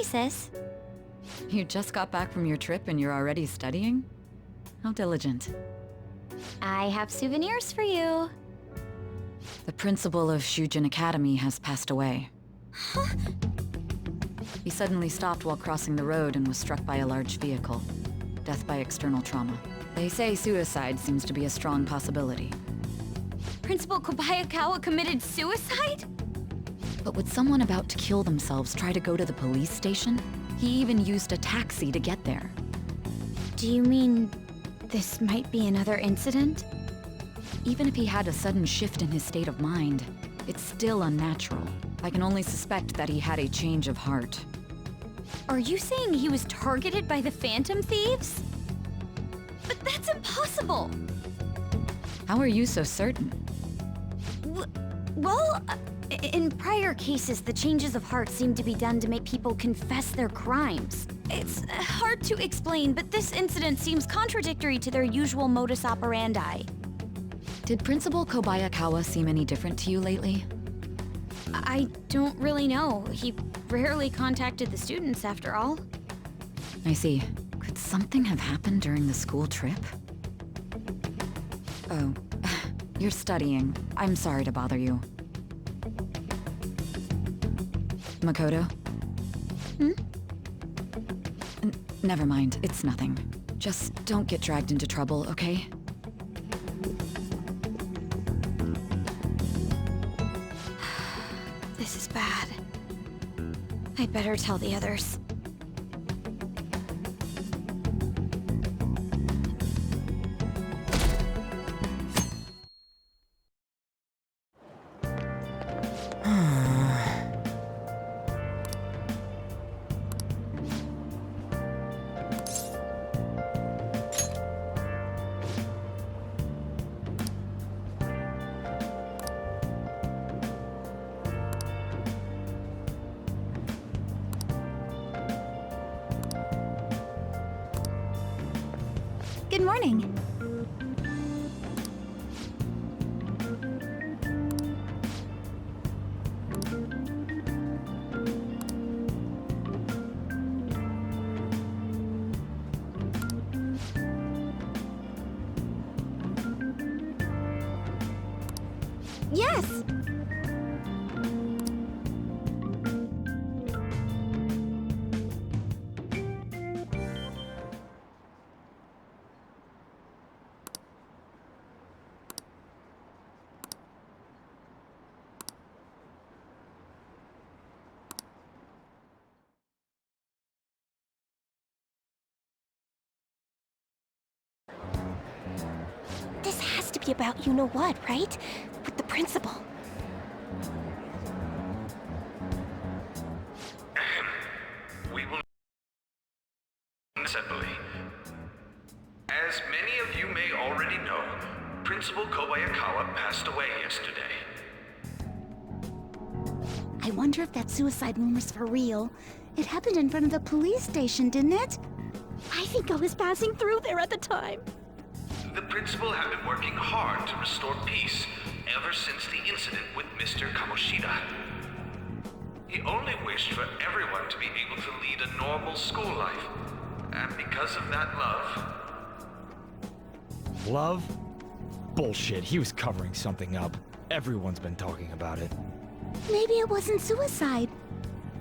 sis. You just got back from your trip and you're already studying? How diligent. I have souvenirs for you. The principal of Shujin Academy has passed away. Huh? He suddenly stopped while crossing the road and was struck by a large vehicle. Death by external trauma. They say suicide seems to be a strong possibility. Principal Kobayakawa committed suicide? But would someone about to kill themselves try to go to the police station? He even used a taxi to get there. Do you mean this might be another incident? Even if he had a sudden shift in his state of mind, it's still unnatural. I can only suspect that he had a change of heart. Are you saying he was targeted by the Phantom Thieves? But that's impossible! How are you so certain? Well, in prior cases, the changes of heart seem to be done to make people confess their crimes. It's hard to explain, but this incident seems contradictory to their usual modus operandi. Did Principal Kobayakawa seem any different to you lately? I don't really know. He rarely contacted the students, after all. I see. Could something have happened during the school trip? Oh, you're studying. I'm sorry to bother you. Makoto? Never mind, it's nothing. Just don't get dragged into trouble, okay? This is bad. I'd better tell the others. Good morning. Yes! This has to be about you-know-what, right? With the principal. We will assembly. As many of you may already know, Principal Kobayakawa passed away yesterday. I wonder if that suicide rumor's for real. It happened in front of the police station, didn't it? I think I was passing through there at the time. The principal had been working hard to restore peace ever since the incident with Mr. Kamoshida. He only wished for everyone to be able to lead a normal school life. And because of that love... Love? Bullshit, he was covering something up. Everyone's been talking about it. Maybe it wasn't suicide.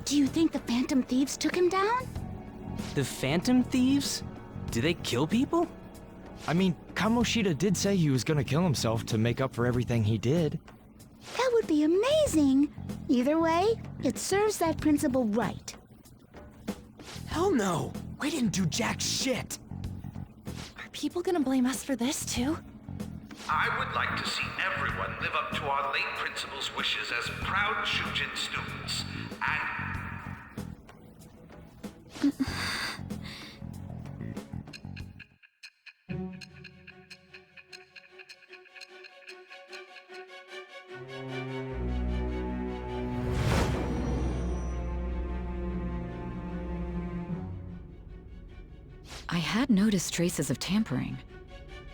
Do you think the Phantom Thieves took him down? The Phantom Thieves? Do they kill people? I mean, Kamoshida did say he was gonna kill himself to make up for everything he did. That would be amazing. Either way, it serves that principal right. Hell no! We didn't do jack shit! Are people gonna blame us for this, too? I would like to see everyone live up to our late principal's wishes as proud Shujin students, and... I had noticed traces of tampering.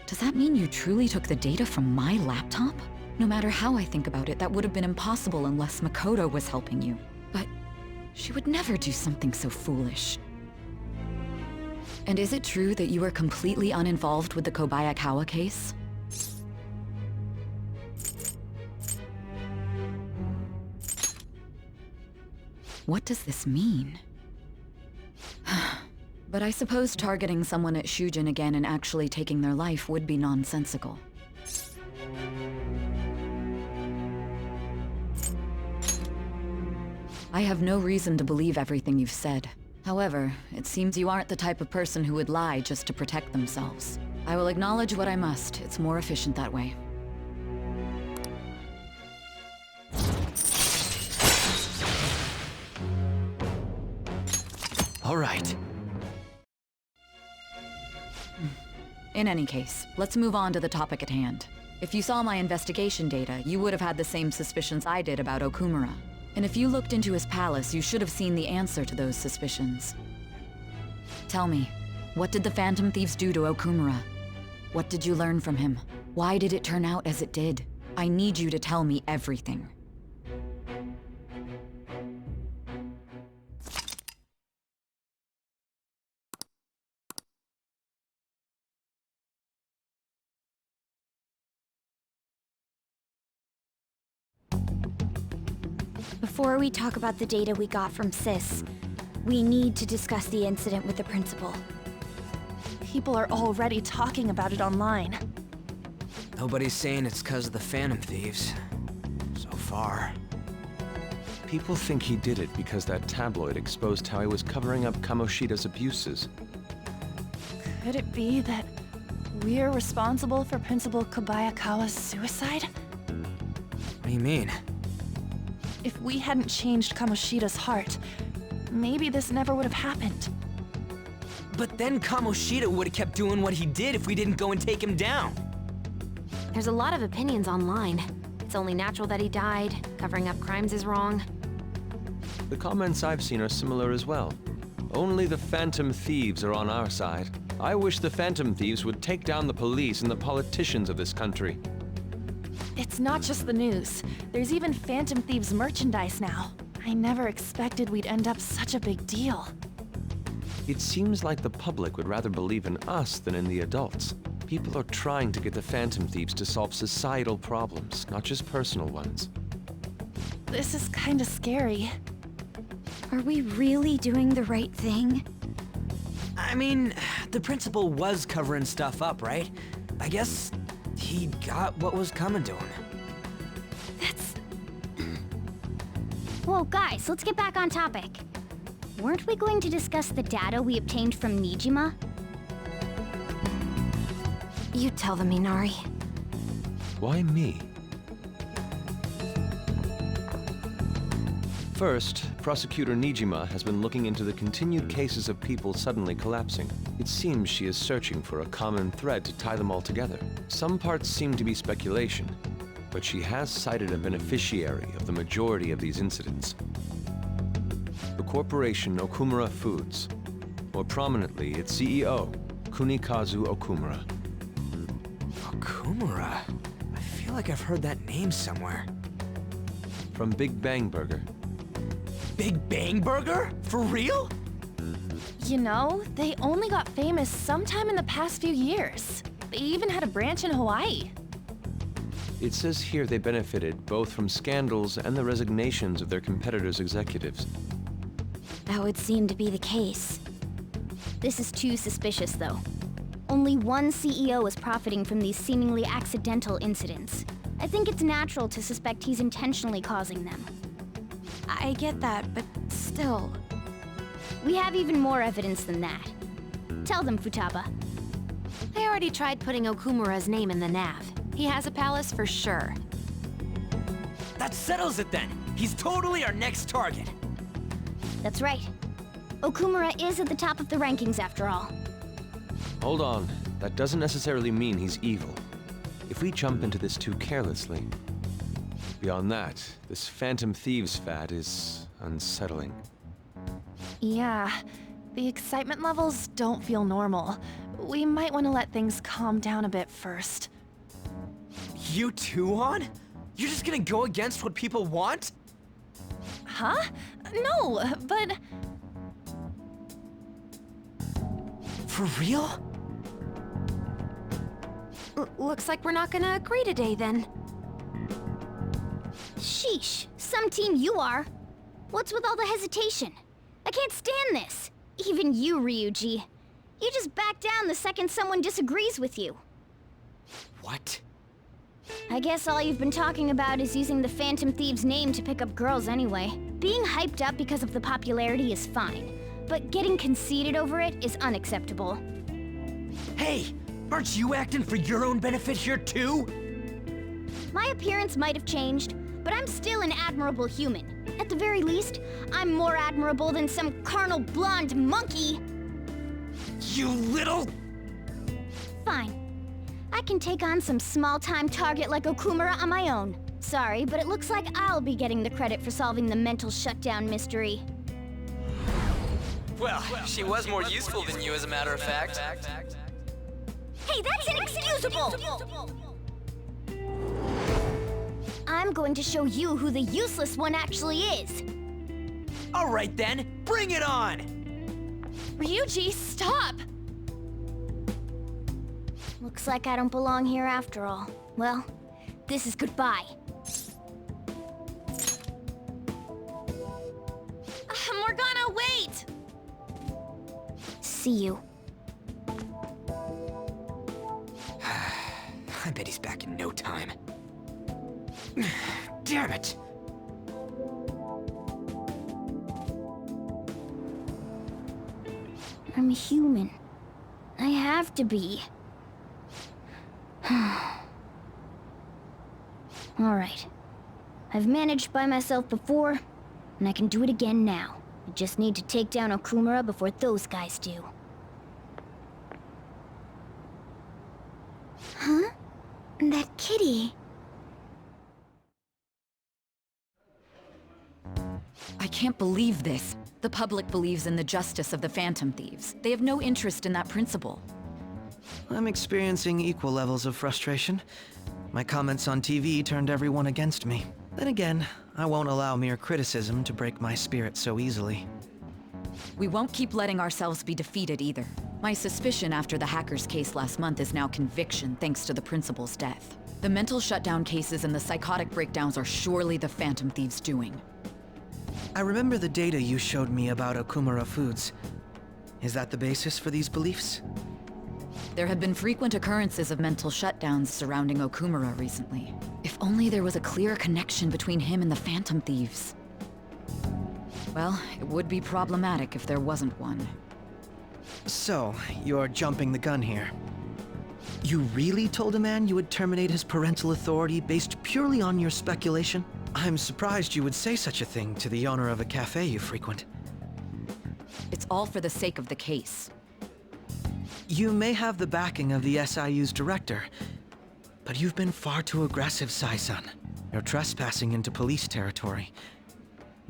Does that mean you truly took the data from my laptop? No matter how I think about it, that would have been impossible unless Makoto was helping you. But She would never do something so foolish. And is it true that you were completely uninvolved with the Kobayakawa case? What does this mean? But I suppose targeting someone at Shujin again and actually taking their life would be nonsensical. I have no reason to believe everything you've said. However, it seems you aren't the type of person who would lie just to protect themselves. I will acknowledge what I must. It's more efficient that way. All right. In any case, let's move on to the topic at hand. If you saw my investigation data, you would have had the same suspicions I did about Okumura. And if you looked into his palace, you should have seen the answer to those suspicions. Tell me, what did the Phantom Thieves do to Okumura? What did you learn from him? Why did it turn out as it did? I need you to tell me everything. Before we talk about the data we got from Sis, we need to discuss the incident with the principal. People are already talking about it online. Nobody's saying it's because of the Phantom Thieves. So far. People think he did it because that tabloid exposed how he was covering up Kamoshida's abuses. Could it be that we're responsible for Principal Kobayakawa's suicide? What do you mean? If we hadn't changed Kamoshida's heart, maybe this never would have happened. But then Kamoshida would have kept doing what he did if we didn't go and take him down. There's a lot of opinions online. It's only natural that he died. Covering up crimes is wrong. The comments I've seen are similar as well. Only the Phantom Thieves are on our side. I wish the Phantom Thieves would take down the police and the politicians of this country. It's not just the news. There's even Phantom Thieves merchandise now. I never expected we'd end up such a big deal. It seems like the public would rather believe in us than in the adults. People are trying to get the Phantom Thieves to solve societal problems, not just personal ones. This is kinda scary. Are we really doing the right thing? I mean, the principal was covering stuff up, right? I guess he got what was coming to him. That's... Whoa, guys, let's get back on topic. Weren't we going to discuss the data we obtained from Nijima? You tell them, Minari. Why me? First, Prosecutor Nijima has been looking into the continued cases of people suddenly collapsing. It seems she is searching for a common thread to tie them all together. Some parts seem to be speculation, but she has cited a beneficiary of the majority of these incidents. The corporation Okumura Foods. More prominently, its CEO, Kunikazu Okumura. Okumura? I feel like I've heard that name somewhere. From Big Bang Burger. Big Bang Burger? For real? You know, they only got famous sometime in the past few years. They even had a branch in Hawaii. It says here they benefited both from scandals and the resignations of their competitors' executives. That would seem to be the case. This is too suspicious, though. Only one CEO is profiting from these seemingly accidental incidents. I think it's natural to suspect he's intentionally causing them. I get that, but still... We have even more evidence than that. Tell them, Futaba. They already tried putting Okumura's name in the nav. He has a palace for sure. That settles it then. He's totally our next target. That's right. Okumura is at the top of the rankings after all. Hold on. That doesn't necessarily mean he's evil. If we jump into this too carelessly... Beyond that, this Phantom Thieves fad is unsettling. Yeah, the excitement levels don't feel normal. We might want to let things calm down a bit first. You too, On? You're just gonna go against what people want? Huh? No, but... For real? Looks like we're not gonna agree today, then. Sheesh, some team you are. What's with all the hesitation? I can't stand this. Even you, Ryuji. You just back down the second someone disagrees with you. What? I guess all you've been talking about is using the Phantom Thieves' name to pick up girls anyway. Being hyped up because of the popularity is fine, but getting conceited over it is unacceptable. Hey, aren't you acting for your own benefit here too? My appearance might have changed, but I'm still an admirable human. At the very least, I'm more admirable than some carnal blonde monkey. You little... Fine. I can take on some small-time target like Okumura on my own. Sorry, but it looks like I'll be getting the credit for solving the mental shutdown mystery. Well, she was more useful than you, as a matter of fact. Hey, that's inexcusable! I'm going to show you who the useless one actually is. All right then, bring it on! Ryuji, stop! Looks like I don't belong here after all. Well, this is goodbye. Morgana, wait! See you. I bet he's back in no time. Damn it! I'm human. I have to be. Alright. I've managed by myself before, and I can do it again now. I just need to take down Okumura before those guys do. Huh? That kitty. I can't believe this. The public believes in the justice of the Phantom Thieves. They have no interest in that principle. I'm experiencing equal levels of frustration. My comments on TV turned everyone against me. Then again, I won't allow mere criticism to break my spirit so easily. We won't keep letting ourselves be defeated either. My suspicion after the hackers case last month is now conviction thanks to the principal's death. The mental shutdown cases and the psychotic breakdowns are surely the Phantom Thieves' doing. I remember the data you showed me about Okumura Foods. Is that the basis for these beliefs? There have been frequent occurrences of mental shutdowns surrounding Okumura recently. If only there was a clear connection between him and the Phantom Thieves. Well, it would be problematic if there wasn't one. So, you're jumping the gun here. You really told a man you would terminate his parental authority based purely on your speculation? I'm surprised you would say such a thing to the owner of a cafe you frequent. It's all for the sake of the case. You may have the backing of the SIU's director, but you've been far too aggressive, Sai-san. You're trespassing into police territory.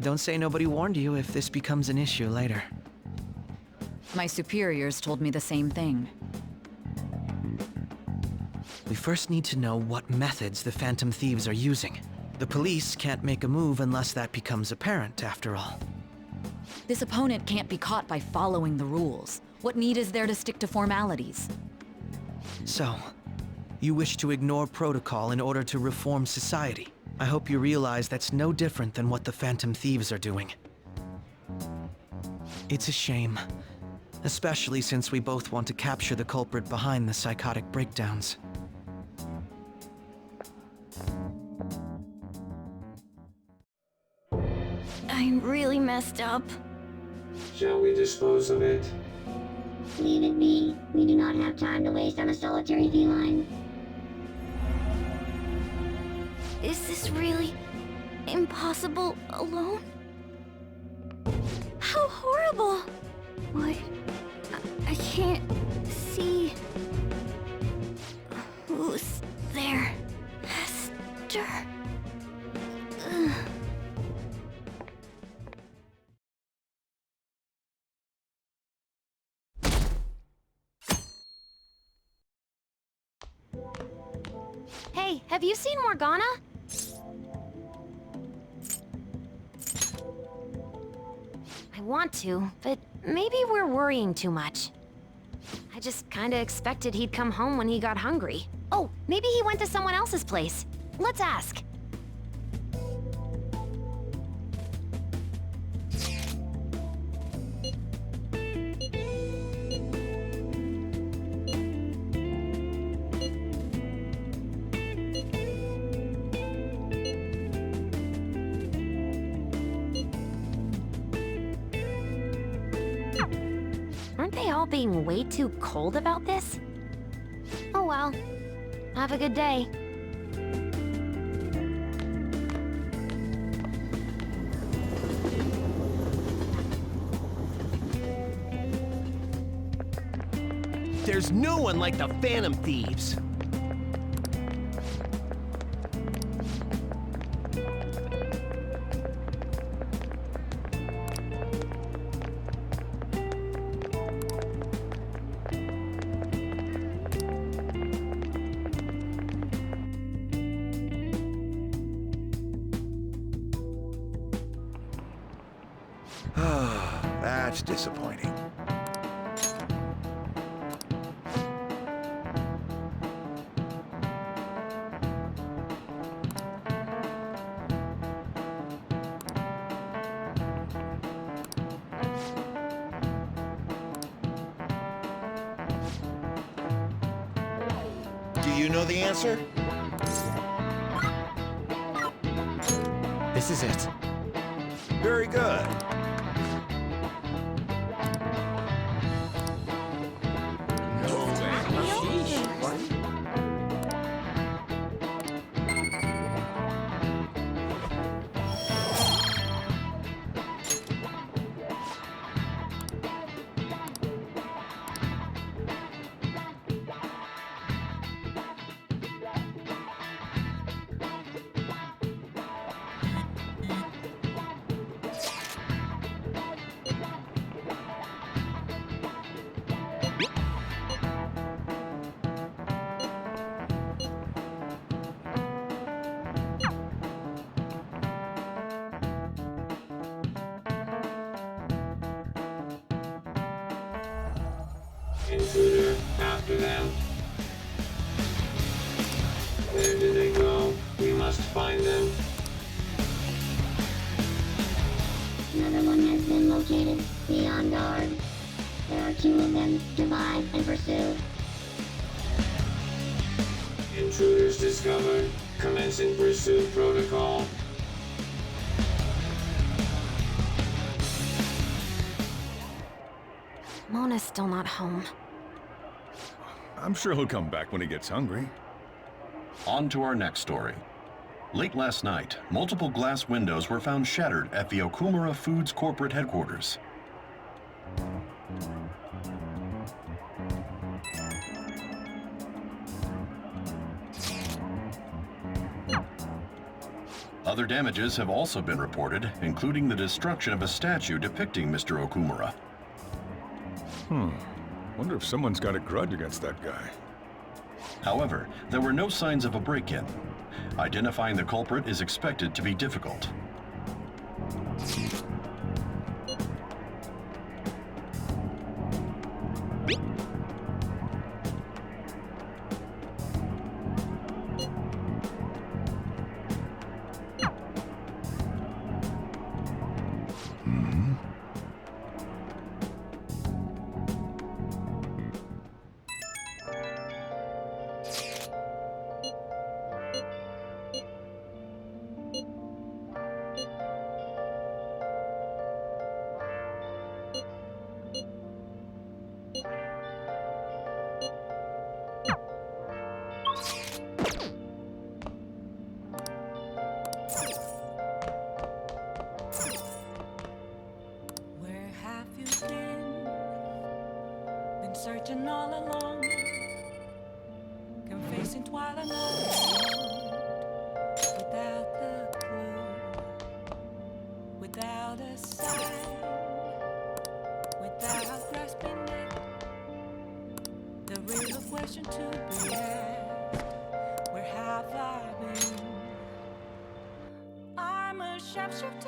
Don't say nobody warned you if this becomes an issue later. My superiors told me the same thing. We first need to know what methods the Phantom Thieves are using. The police can't make a move unless that becomes apparent, after all. This opponent can't be caught by following the rules. What need is there to stick to formalities? So, you wish to ignore protocol in order to reform society. I hope you realize that's no different than what the Phantom Thieves are doing. It's a shame, especially since we both want to capture the culprit behind the psychotic breakdowns. I really messed up. Shall we dispose of it? Leave it be. We do not have time to waste on a solitary feline. Is this really impossible alone? How horrible! What? I can't see who's there. Hester. Ugh. Hey, have you seen Morgana? want to, but maybe we're worrying too much. I just kinda expected he'd come home when he got hungry. Oh, maybe he went to someone else's place. Let's ask. Aren't they all being way too cold about this? Oh well. Have a good day. There's no one like the Phantom Thieves. That's disappointing. Do you know the answer? This is it. Very good. Intruder, after them. Where did they go? We must find them. Another one has been located. Be on guard. There are 2 of them. Divide and pursue. Intruders discovered. Commencing pursuit protocol. Mona's still not home. I'm sure he'll come back when he gets hungry. On to our next story. Late last night, multiple glass windows were found shattered at the Okumura Foods corporate headquarters. Other damages have also been reported, including the destruction of a statue depicting Mr. Okumura. Wonder if someone's got a grudge against that guy. However, there were no signs of a break-in. Identifying the culprit is expected to be difficult. Searching all along, confessing while alone, without the clue, without a sign, without grasping it. The real question to be asked: where have I been? I'm a sharpshooter.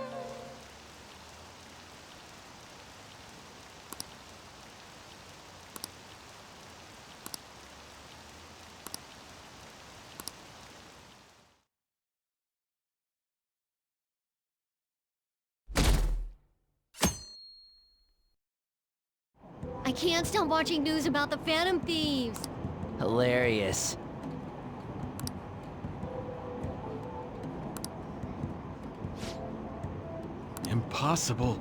I can't stop watching news about the Phantom Thieves. Hilarious. Impossible.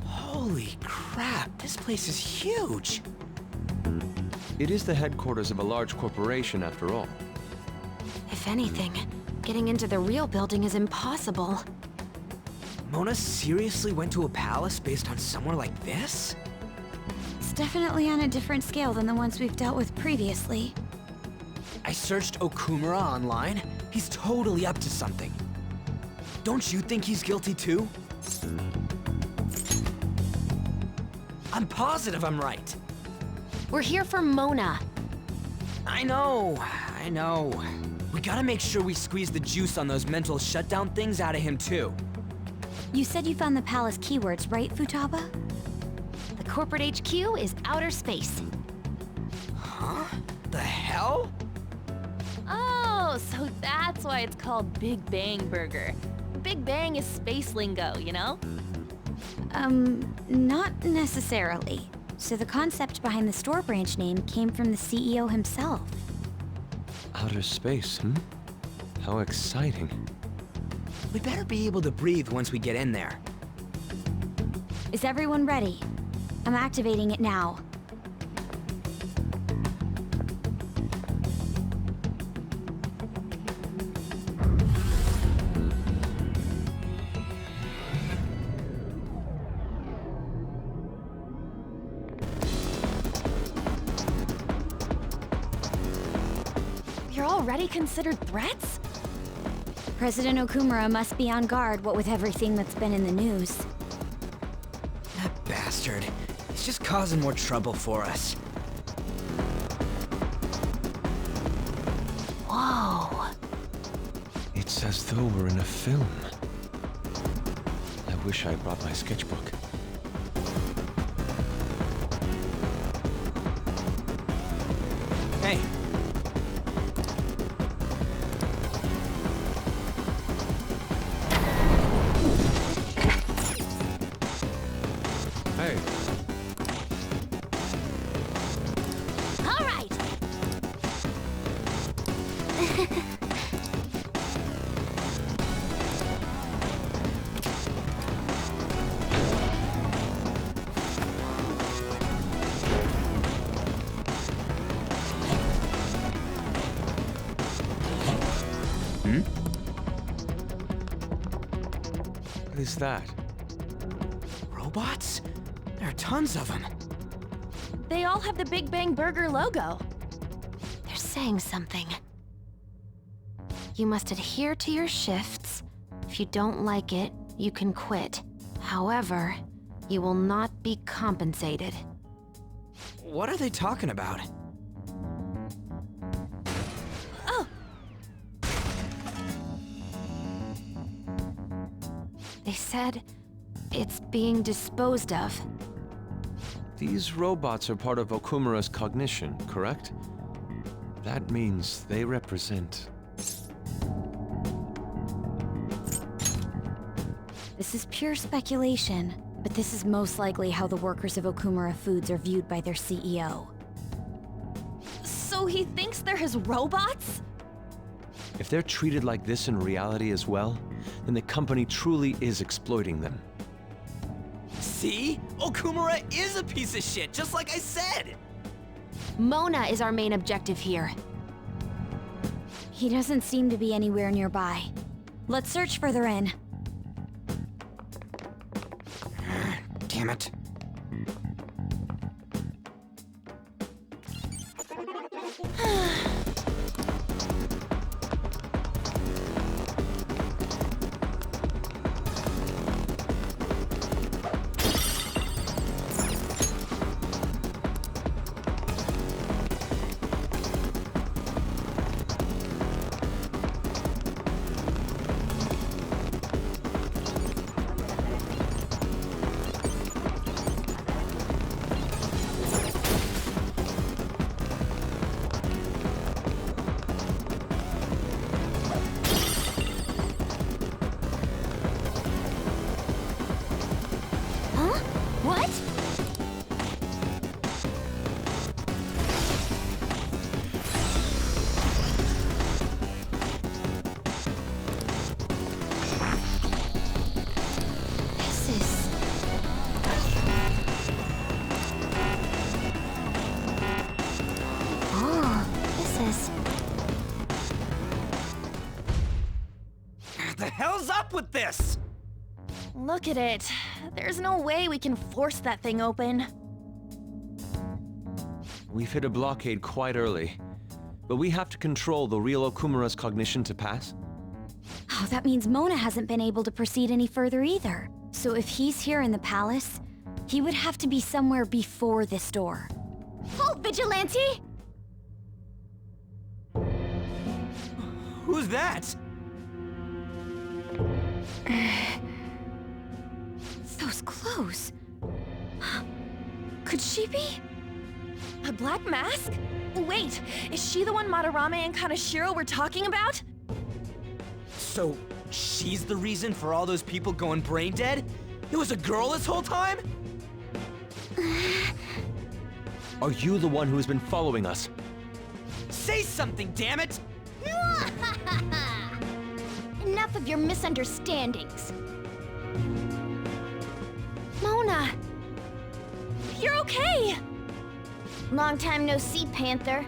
Holy crap, this place is huge. It is the headquarters of a large corporation, after all. If anything, getting into the real building is impossible. Mona seriously went to a palace based on somewhere like this? It's definitely on a different scale than the ones we've dealt with previously. I searched Okumura online. He's totally up to something. Don't you think he's guilty too? I'm positive I'm right. We're here for Mona. I know. We gotta make sure we squeeze the juice on those mental shutdown things out of him too. You said you found the palace keywords, right, Futaba? The corporate HQ is outer space. Huh? The hell? Oh, so that's why it's called Big Bang Burger. Big Bang is space lingo, you know? Not necessarily. So the concept behind the store branch name came from the CEO himself. Outer space, How exciting. We better be able to breathe once we get in there. Is everyone ready? I'm activating it now. You're already considered threats? President Okumura must be on guard, what with everything that's been in the news. That bastard. He's just causing more trouble for us. Whoa. It's as though we're in a film. I wish I brought my sketchbook. Hey. Hey. All right. What is that? Robots? There are tons of them. They all have the Big Bang Burger logo. They're saying something. You must adhere to your shifts. If you don't like it, you can quit. However, you will not be compensated. What are they talking about? Oh! They said it's being disposed of. These robots are part of Okumura's cognition, correct? That means they represent... This is pure speculation, but this is most likely how the workers of Okumura Foods are viewed by their CEO. So he thinks they're his robots? If they're treated like this in reality as well, then the company truly is exploiting them. See? Okumura is a piece of shit, just like I said! Mona is our main objective here. He doesn't seem to be anywhere nearby. Let's search further in. Damn it. hell's up with this? Look at it. There's no way we can force that thing open. We've hit a blockade quite early, but we have to control the real Okumura's cognition to pass. Oh, that means Mona hasn't been able to proceed any further either. So if he's here in the palace, he would have to be somewhere before this door. Halt, Vigilante! Who's that? Those clothes. Could she be? A black mask? Wait, is she the one Madarame and Kaneshiro were talking about? So, she's the reason for all those people going brain dead? It was a girl this whole time? Are you the one who has been following us? Say something, damn it! Enough of your misunderstandings. Mona! You're okay! Long time no see, Panther.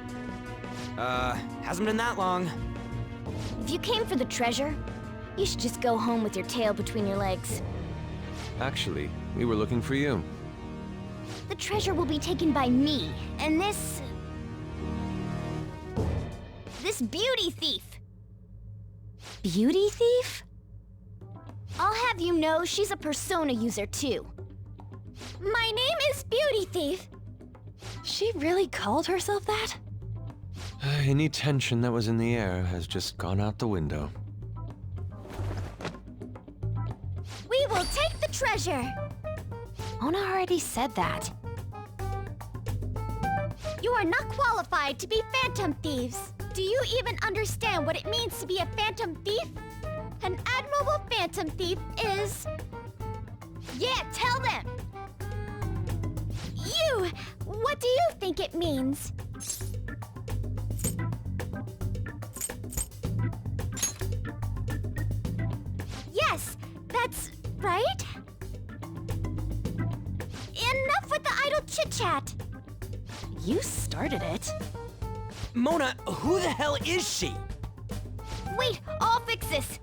Hasn't been that long. If you came for the treasure, you should just go home with your tail between your legs. Actually, we were looking for you. The treasure will be taken by me, and this beauty thief. Beauty thief? I'll have you know she's a persona user too. My name is Beauty Thief. She really called herself that? Any tension that was in the air has just gone out the window. We will take the treasure. Mona already said that. You are not qualified to be phantom thieves. Do you even understand what it means to be a phantom thief? An admirable phantom thief is... Yeah, tell them! You! What do you think it means? Yes, that's right. Enough with the idle chit-chat. You started it. Mona, who the hell is she? Wait, I'll fix this.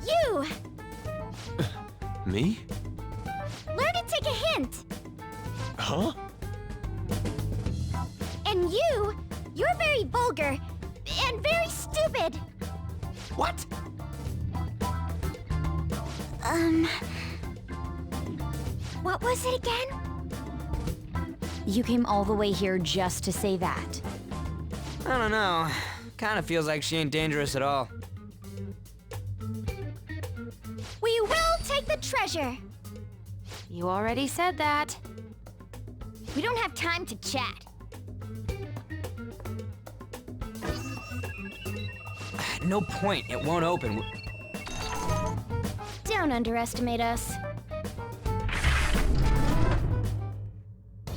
You! Me? Learn to take a hint. Huh? And you're very vulgar and very stupid. What? What was it again? You came all the way here just to say that. I don't know. Kinda feels like she ain't dangerous at all. We will take the treasure. You already said that. We don't have time to chat. No point, it won't open. Don't underestimate us.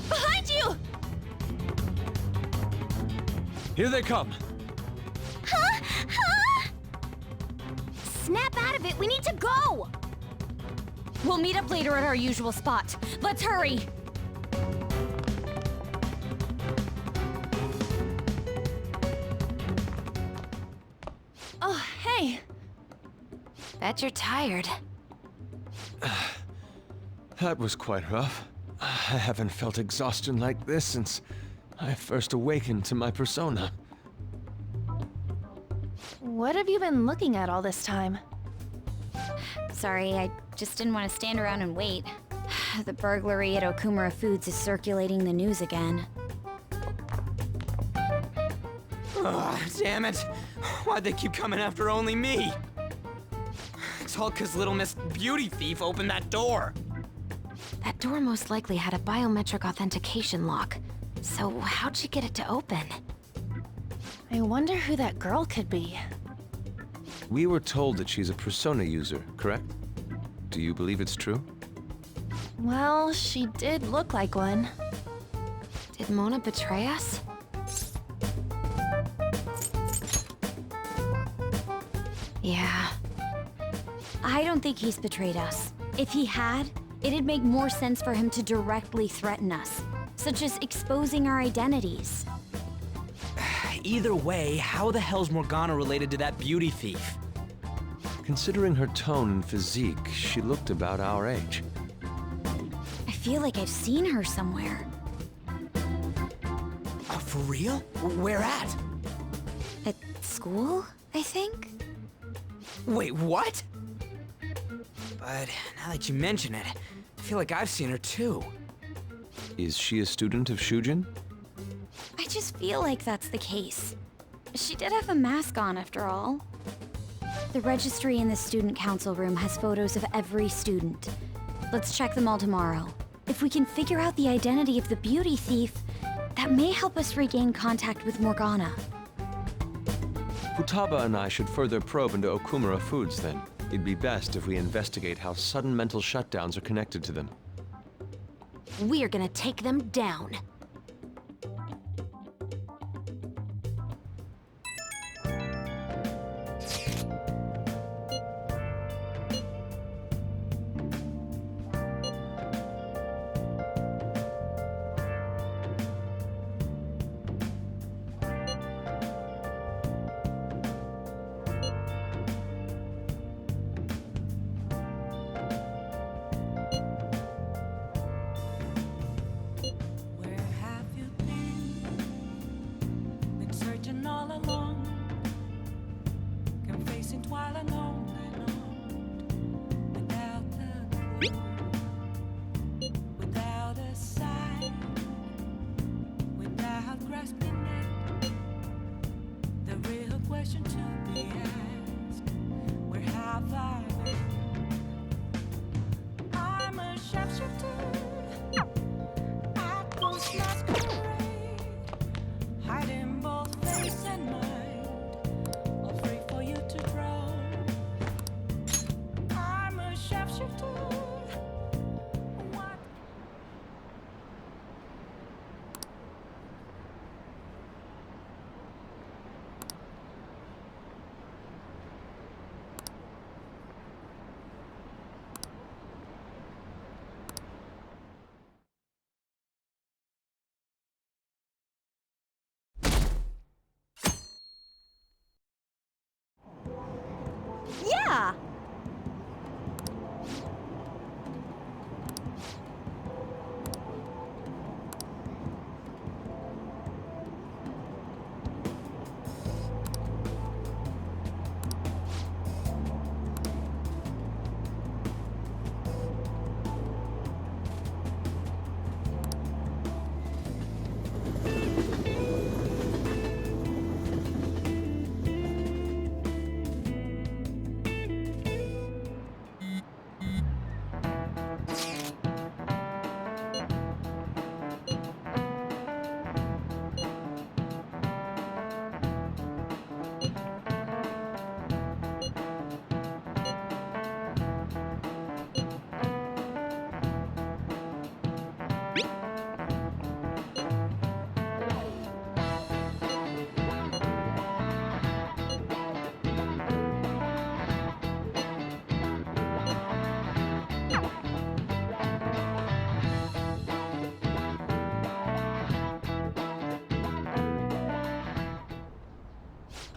Behind you! Here they come. Huh? Huh? Snap out of it, we need to go! We'll meet up later at our usual spot. Let's hurry! Oh, hey. Bet you're tired. That was quite rough. I haven't felt exhaustion like this since I first awakened to my persona. What have you been looking at all this time? Sorry, I just didn't want to stand around and wait. The burglary at Okumura Foods is circulating the news again. Ugh, damn it. Why'd they keep coming after only me? It's all 'cause little Miss Beauty Thief opened that door. That door most likely had a biometric authentication lock. So how'd she get it to open? I wonder who that girl could be. We were told that she's a persona user, correct? Do you believe it's true? Well, she did look like one. Did Mona betray us? Yeah. I don't think he's betrayed us. If he had, it'd make more sense for him to directly threaten us, such as exposing our identities. Either way, how the hell's Morgana related to that beauty thief? Considering her tone and physique, she looked about our age. I feel like I've seen her somewhere. Oh, for real? Where at? At school, I think? Wait, what? But now that you mention it, I feel like I've seen her too. Is she a student of Shujin? I just feel like that's the case. She did have a mask on, after all. The registry in the student council room has photos of every student. Let's check them all tomorrow. If we can figure out the identity of the beauty thief, that may help us regain contact with Morgana. Futaba and I should further probe into Okumura Foods then. It'd be best if we investigate how sudden mental shutdowns are connected to them. We're gonna take them down. Where have you been? Been searching all along, confessing while alone and on, without a clue, without a sign, without grasping it. The real question to be asked: where have I been? I'm a sharpshooter. Hiding both face and mind, all free for you to draw. I'm a sharpshooter. What? Yeah!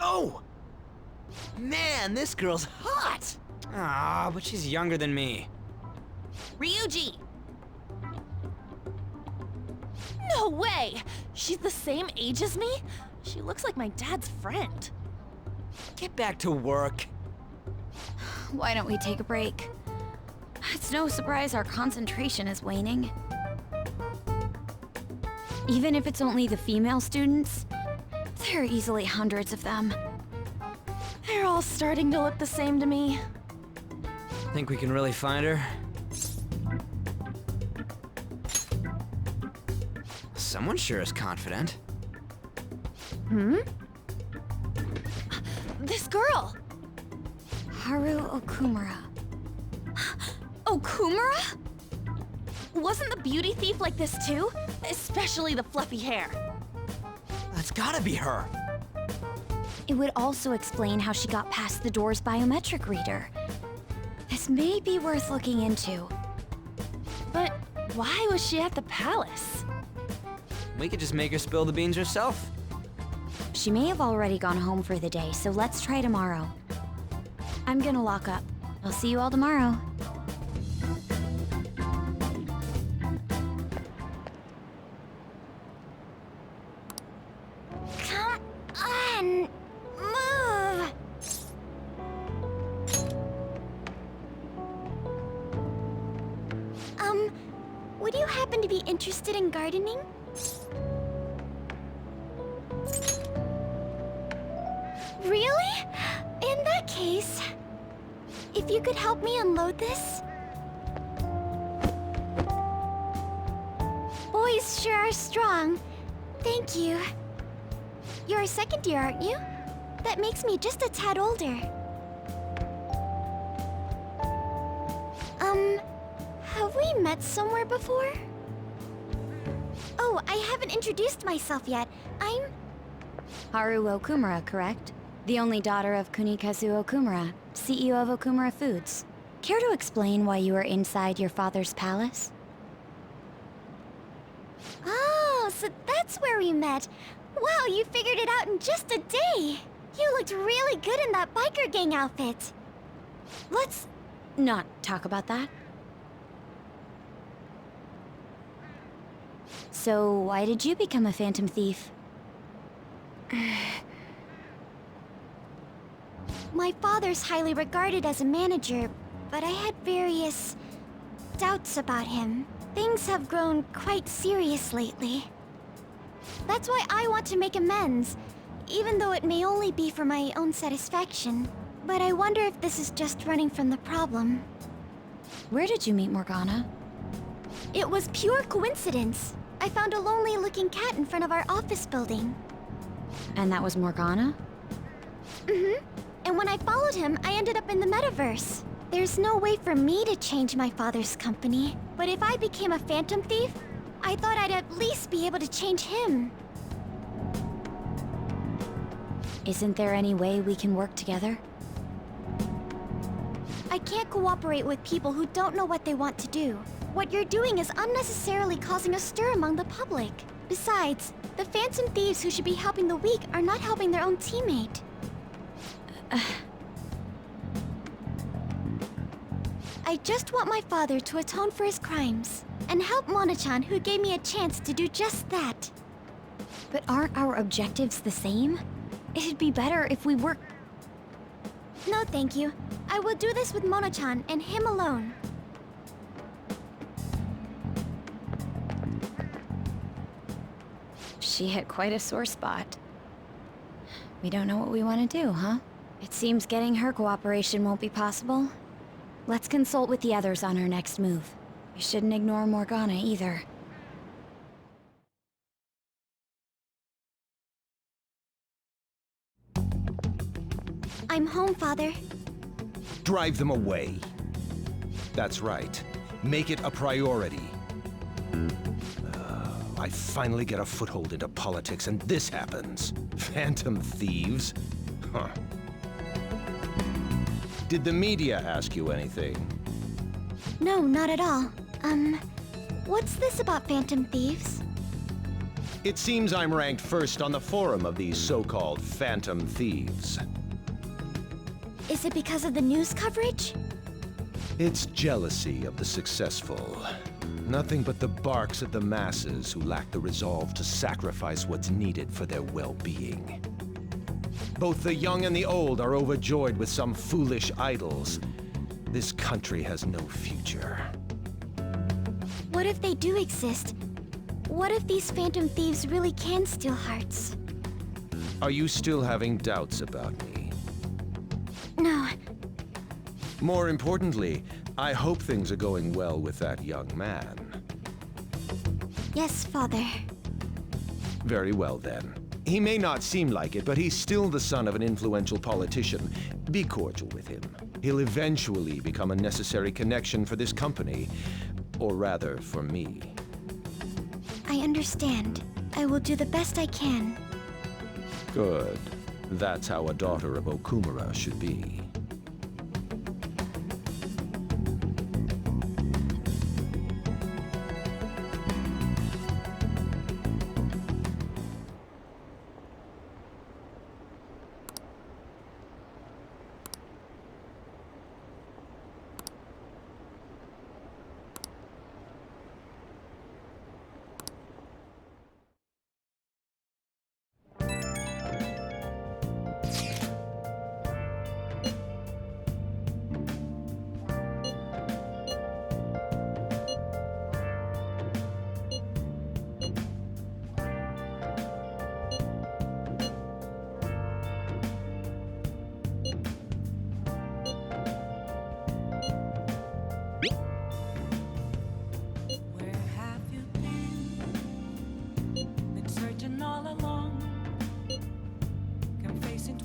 Oh! Man, this girl's hot! Ah, but she's younger than me. Ryuji! No way! She's the same age as me? She looks like my dad's friend. Get back to work. Why don't we take a break? It's no surprise our concentration is waning. Even if it's only the female students, there are easily hundreds of them. They're all starting to look the same to me. Think we can really find her? Someone sure is confident. Hmm? This girl! Haru Okumura. Okumura? Wasn't the beauty thief like this too? Especially the fluffy hair. That's gotta be her. It would also explain how she got past the door's biometric reader. This may be worth looking into. But why was she at the palace? We could just make her spill the beans herself. She may have already gone home for the day, so let's try tomorrow. I'm gonna lock up. I'll see you all tomorrow. Come on! Move! Would you happen to be interested in gardening? Really? In that case, if you could help me unload this? Boys sure are strong. Thank you. You're a second year, aren't you? That makes me just a tad older. Have we met somewhere before? Oh, I haven't introduced myself yet. I'm... Haru Okumura, correct? The only daughter of Kunikazu Okumura, CEO of Okumura Foods. Care to explain why you were inside your father's palace? Oh, so that's where we met. Wow, you figured it out in just a day. You looked really good in that biker gang outfit. Let's not talk about that. So, why did you become a phantom thief? My father's highly regarded as a manager, but I had various doubts about him. Things have grown quite serious lately. That's why I want to make amends, even though it may only be for my own satisfaction. But I wonder if this is just running from the problem. Where did you meet Morgana? It was pure coincidence. I found a lonely-looking cat in front of our office building. And that was Morgana? Mm-hmm. And when I followed him, I ended up in the metaverse. There's no way for me to change my father's company. But if I became a phantom thief, I thought I'd at least be able to change him. Isn't there any way we can work together? I can't cooperate with people who don't know what they want to do. What you're doing is unnecessarily causing a stir among the public. Besides, the phantom thieves who should be helping the weak are not helping their own teammate. I just want my father to atone for his crimes, and help Mona-chan, who gave me a chance to do just that. But aren't our objectives the same? It'd be better if we work... No, thank you. I will do this with Mona-chan and him alone. She hit quite a sore spot. We don't know what we want to do, huh? It seems getting her cooperation won't be possible. Let's consult with the others on our next move. We shouldn't ignore Morgana either. I'm home, Father. Drive them away. That's right. Make it a priority. I finally get a foothold into politics, and this happens. Phantom thieves? Huh. Did the media ask you anything? No, not at all. What's this about phantom thieves? It seems I'm ranked first on the forum of these so-called phantom thieves. Is it because of the news coverage? It's jealousy of the successful. Nothing but the barks of the masses who lack the resolve to sacrifice what's needed for their well-being. Both the young and the old are overjoyed with some foolish idols. This country has no future. What if they do exist? What if these phantom thieves really can steal hearts? Are you still having doubts about me? No. More importantly, I hope things are going well with that young man. Yes, Father. Very well, then. He may not seem like it, but he's still the son of an influential politician. Be cordial with him. He'll eventually become a necessary connection for this company. Or rather, for me. I understand. I will do the best I can. Good. That's how a daughter of Okumura should be.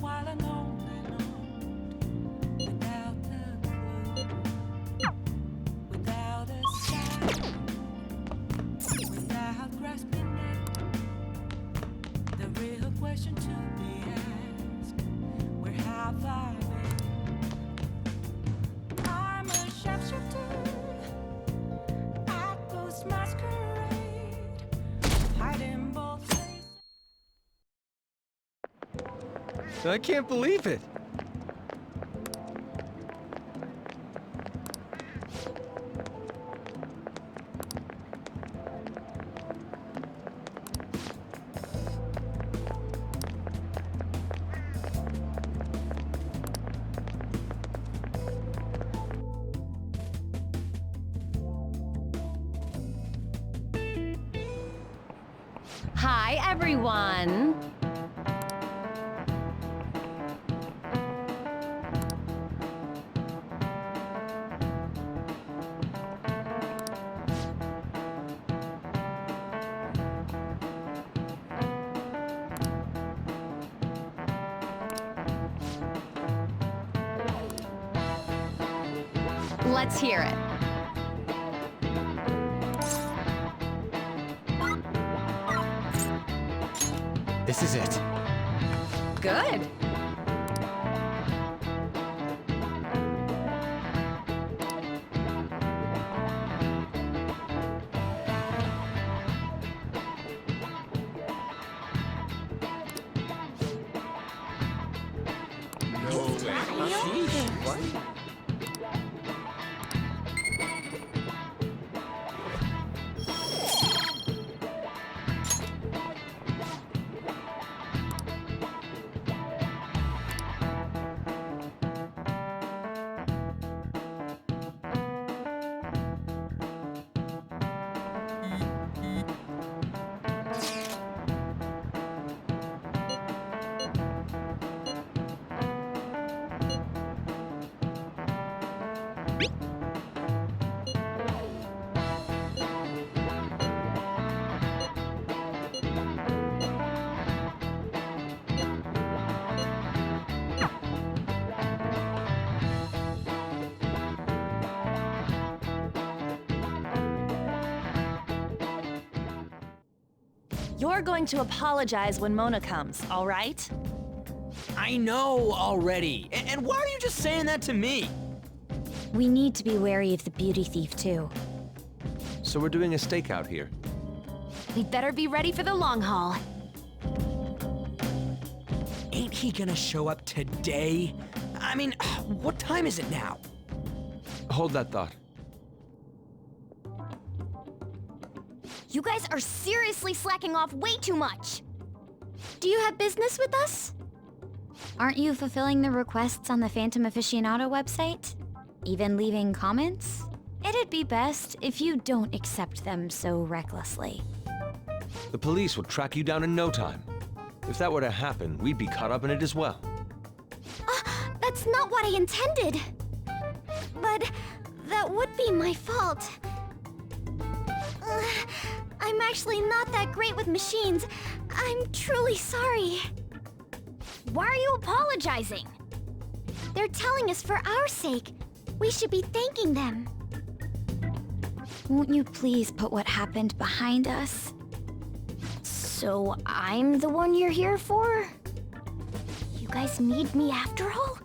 while alone and without a clue, without a sign, without grasping it. The real question to be asked: where have I been? I'm a sharpshooter at Ghost Masquerade, hiding both faces. I can't believe it. Hi, everyone. Let's hear it. This is it. Good. You're going to apologize when Mona comes, all right? I know already. And why are you just saying that to me? We need to be wary of the beauty thief, too. So we're doing a stakeout here. We'd better be ready for the long haul. Ain't he gonna show up today? I mean, what time is it now? Hold that thought. You guys are seriously slacking off way too much. Do you have business with us? Aren't you fulfilling the requests on the Phantom Aficionado website? Even leaving comments? It'd be best if you don't accept them so recklessly. The police will track you down in no time. If that were to happen, we'd be caught up in it as well. That's not what I intended. But that would be my fault. I'm actually not that great with machines. I'm truly sorry. Why are you apologizing? They're telling us for our sake. We should be thanking them. Won't you please put what happened behind us? So I'm the one you're here for? You guys need me after all?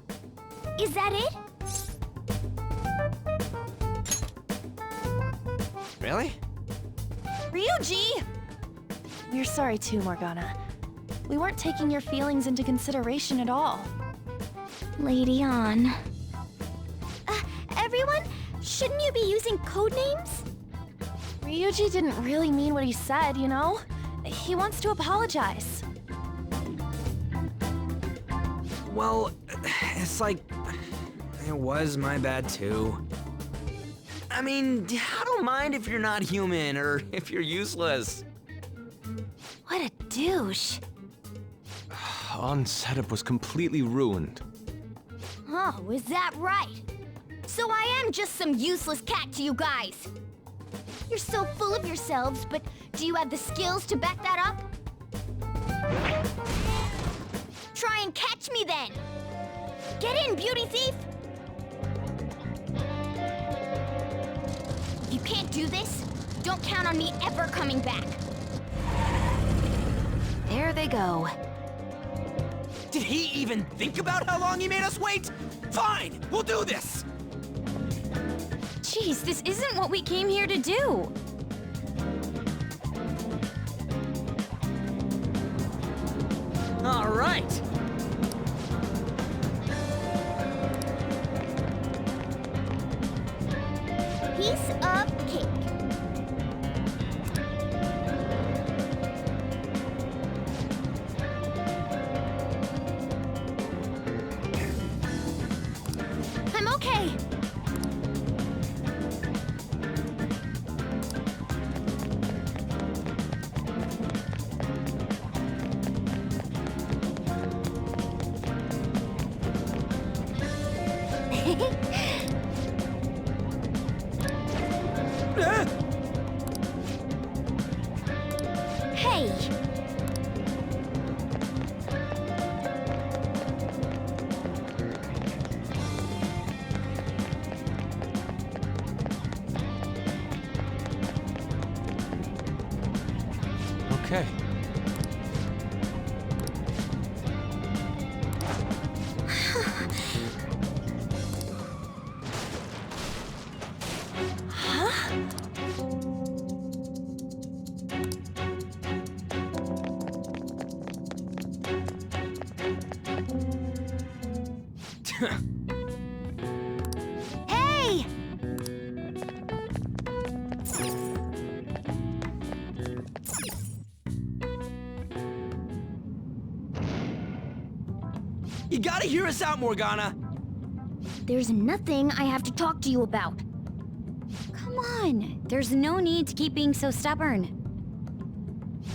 Is that it? Really? Ryuji! We're sorry too, Morgana. We weren't taking your feelings into consideration at all. Lady on. Everyone, shouldn't you be using code names? Ryuji didn't really mean what he said, you know? He wants to apologize. Well, it's like... it was my bad too. I mean, I don't mind if you're not human or if you're useless. What a douche. On setup was completely ruined. Oh, is that right? So I am just some useless cat to you guys. You're so full of yourselves, but do you have the skills to back that up? Try and catch me then! Get in, beauty thief! If you can't do this, don't count on me ever coming back. There they go. Did he even think about how long he made us wait? Fine, we'll do this! Jeez, this isn't what we came here to do. All right. Piece of cake. I'm okay. Hey! Okay. Hey! You gotta hear us out, Morgana. There's nothing I have to talk to you about. Come on, there's no need to keep being so stubborn.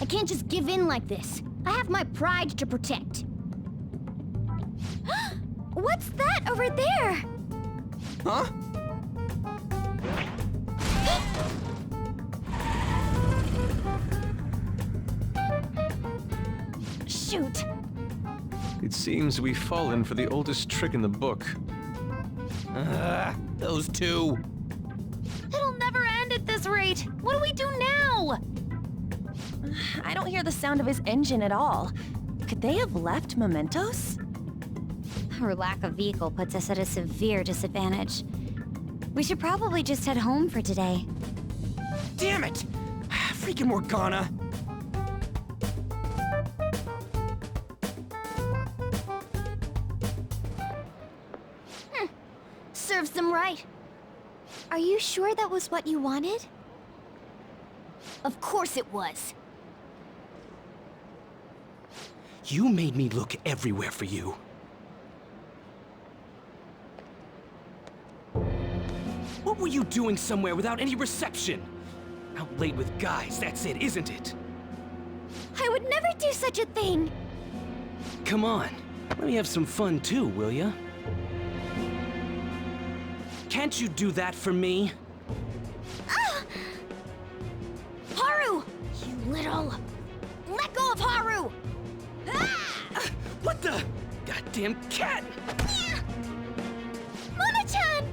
I can't just give in like this. I have my pride to protect. What's that over there? Huh? Shoot. It seems we've fallen for the oldest trick in the book. Those two. It'll never end at this rate. What do we do now? I don't hear the sound of his engine at all. Could they have left mementos? Our lack of vehicle puts us at a severe disadvantage. We should probably just head home for today. Damn it! Freaking Morgana. Serves them right. Are you sure that was what you wanted? Of course it was. You made me look everywhere for you. What were you doing somewhere without any reception? Out late with guys, that's it, isn't it? I would never do such a thing. Come on, let me have some fun too, will ya? Can't you do that for me? Ah! Haru! You little... Let go of Haru! Ah! What the? Goddamn cat! Mona-chan!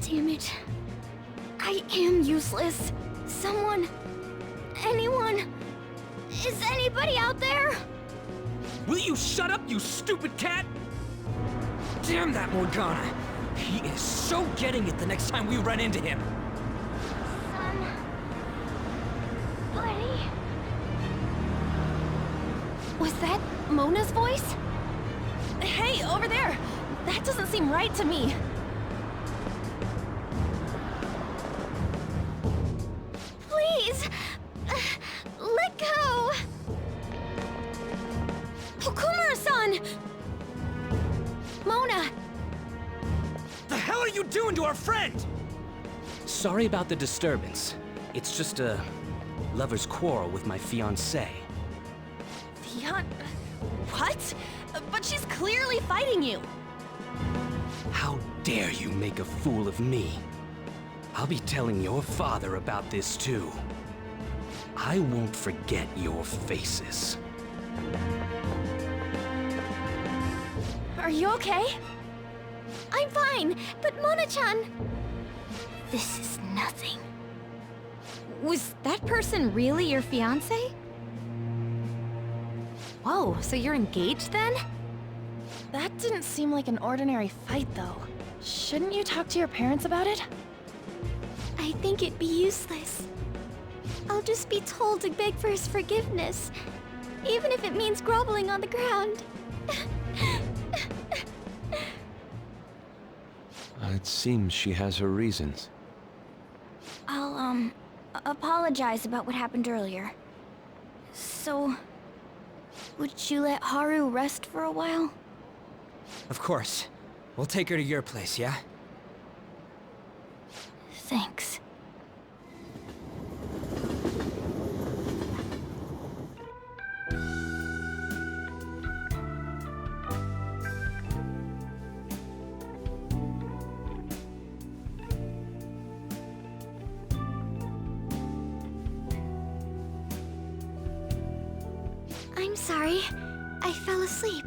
Damn it. I am useless. Someone... anyone... Is anybody out there? Will you shut up, you stupid cat? Damn that Morgana! He is so getting it the next time we run into him. Buddy... Was that Mona's voice? Hey, over there! That doesn't seem right to me. Please! Let go! Okumura-san! Mona! The hell are you doing to our friend? Sorry about the disturbance. It's just a lover's quarrel with my fiancée. What? But she's clearly fighting you. How dare you make a fool of me? I'll be telling your father about this too. I won't forget your faces. Are you okay? I'm fine, but Mona-chan... This is nothing. Was that person really your fiancé? Whoa, so you're engaged then? That didn't seem like an ordinary fight, though. Shouldn't you talk to your parents about it? I think it'd be useless. I'll just be told to beg for his forgiveness, even if it means groveling on the ground. It seems she has her reasons. I'll, apologize about what happened earlier. So, would you let Haru rest for a while? Of course. We'll take her to your place, yeah? Thanks. I'm sorry. I fell asleep.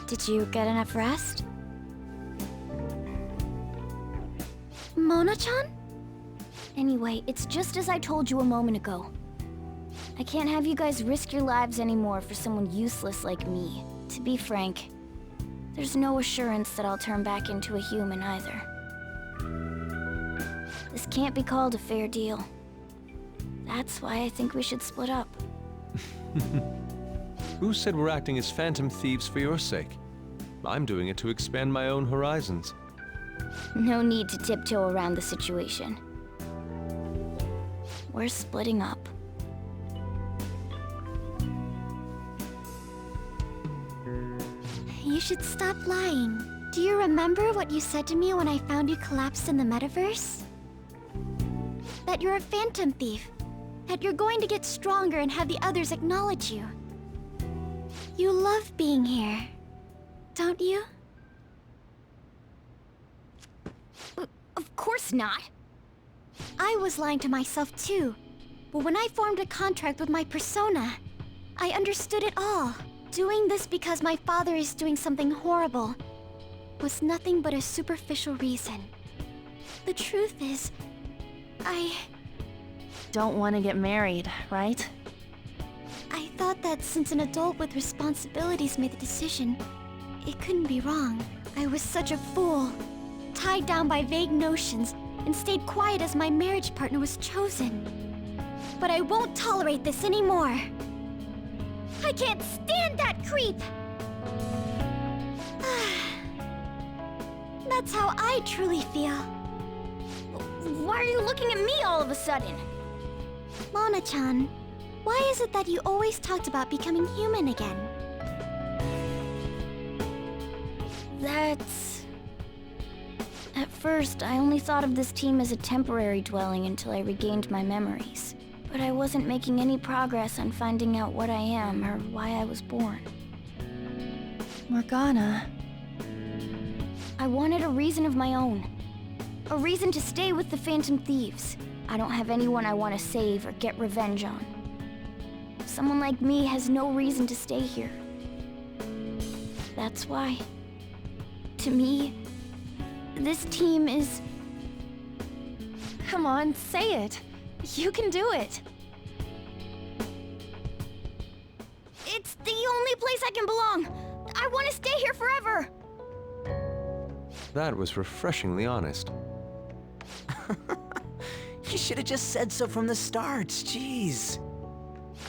Did you get enough rest? Mona-chan? Anyway, it's just as I told you a moment ago. I can't have you guys risk your lives anymore for someone useless like me. To be frank, there's no assurance that I'll turn back into a human either. This can't be called a fair deal. That's why I think we should split up. Who said we're acting as phantom thieves for your sake? I'm doing it to expand my own horizons. No need to tiptoe around the situation. We're splitting up. You should stop lying. Do you remember what you said to me when I found you collapsed in the metaverse? That you're a phantom thief. That you're going to get stronger and have the others acknowledge you. You love being here, don't you? Of course not. I was lying to myself too. But when I formed a contract with my persona, I understood it all. Doing this because my father is doing something horrible was nothing but a superficial reason. The truth is, I don't want to get married, right? I thought that since an adult with responsibilities made the decision, it couldn't be wrong. I was such a fool, tied down by vague notions, and stayed quiet as my marriage partner was chosen. But I won't tolerate this anymore. I can't stand that creep! That's how I truly feel. Why are you looking at me all of a sudden? Mona-chan, why is it that you always talked about becoming human again? That's... At first, I only thought of this team as a temporary dwelling until I regained my memories. But I wasn't making any progress on finding out what I am or why I was born. Morgana. I wanted a reason of my own. A reason to stay with the Phantom Thieves. I don't have anyone I want to save or get revenge on. Someone like me has no reason to stay here. That's why, to me, this team is... Come on, say it. You can do it. It's the only place I can belong. I want to stay here forever. That was refreshingly honest. You should have just said so from the start, jeez.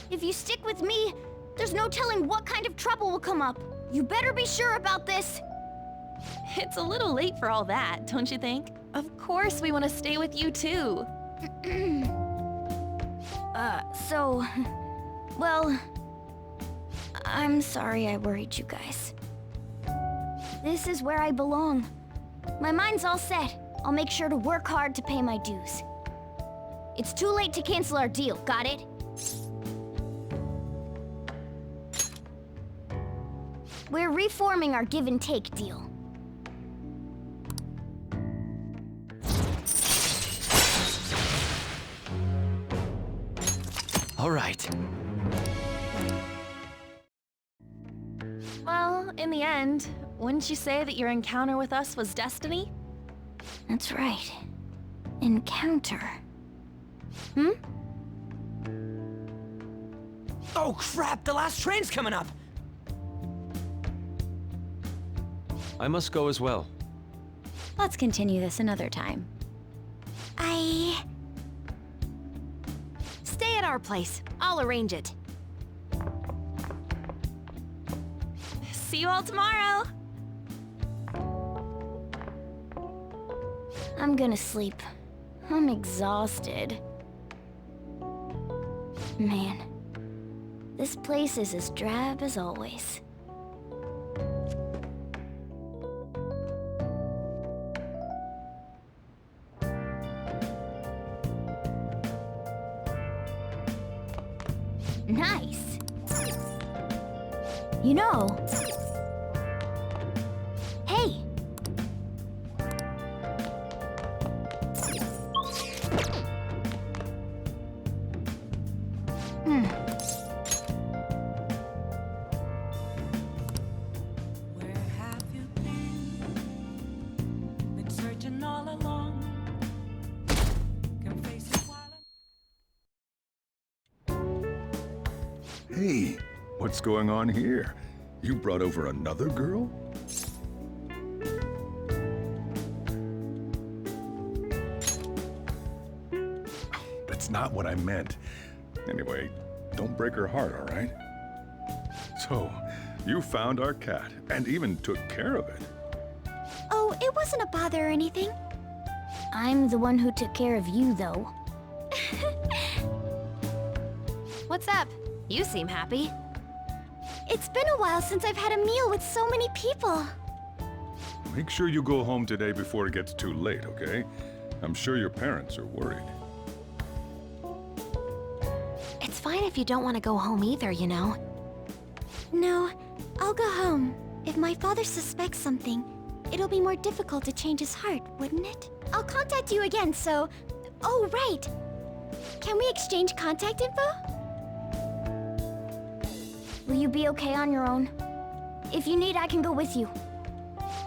If you stick with me, there's no telling what kind of trouble will come up. You better be sure about this. It's a little late for all that, don't you think? Of course we want to stay with you too. Well, I'm sorry I worried you guys. This is where I belong. My mind's all set. I'll make sure to work hard to pay my dues. It's too late to cancel our deal, got it? We're reforming our give and take deal. All right. Well, in the end, wouldn't you say that your encounter with us was destiny? That's right. Encounter. Hmm? Oh crap, the last train's coming up! I must go as well. Let's continue this another time. Stay at our place. I'll arrange it. See you all tomorrow! I'm gonna sleep. I'm exhausted. Man, this place is as drab as always. Nice. You know... Hey! Where have you been? Been searching all along. Can face it while Hey, what's going on here? You brought over another girl? That's not what I meant. Anyway, don't break her heart, all right? So, you found our cat and even took care of it. Oh, it wasn't a bother or anything. I'm the one who took care of you, though. What's up? You seem happy. It's been a while since I've had a meal with so many people. Make sure you go home today before it gets too late, okay? I'm sure your parents are worried. It's fine if you don't want to go home either, you know. No, I'll go home. If my father suspects something, it'll be more difficult to change his heart, wouldn't it? I'll contact you again, so... Oh, right! Can we exchange contact info? Will you be okay on your own? If you need, I can go with you.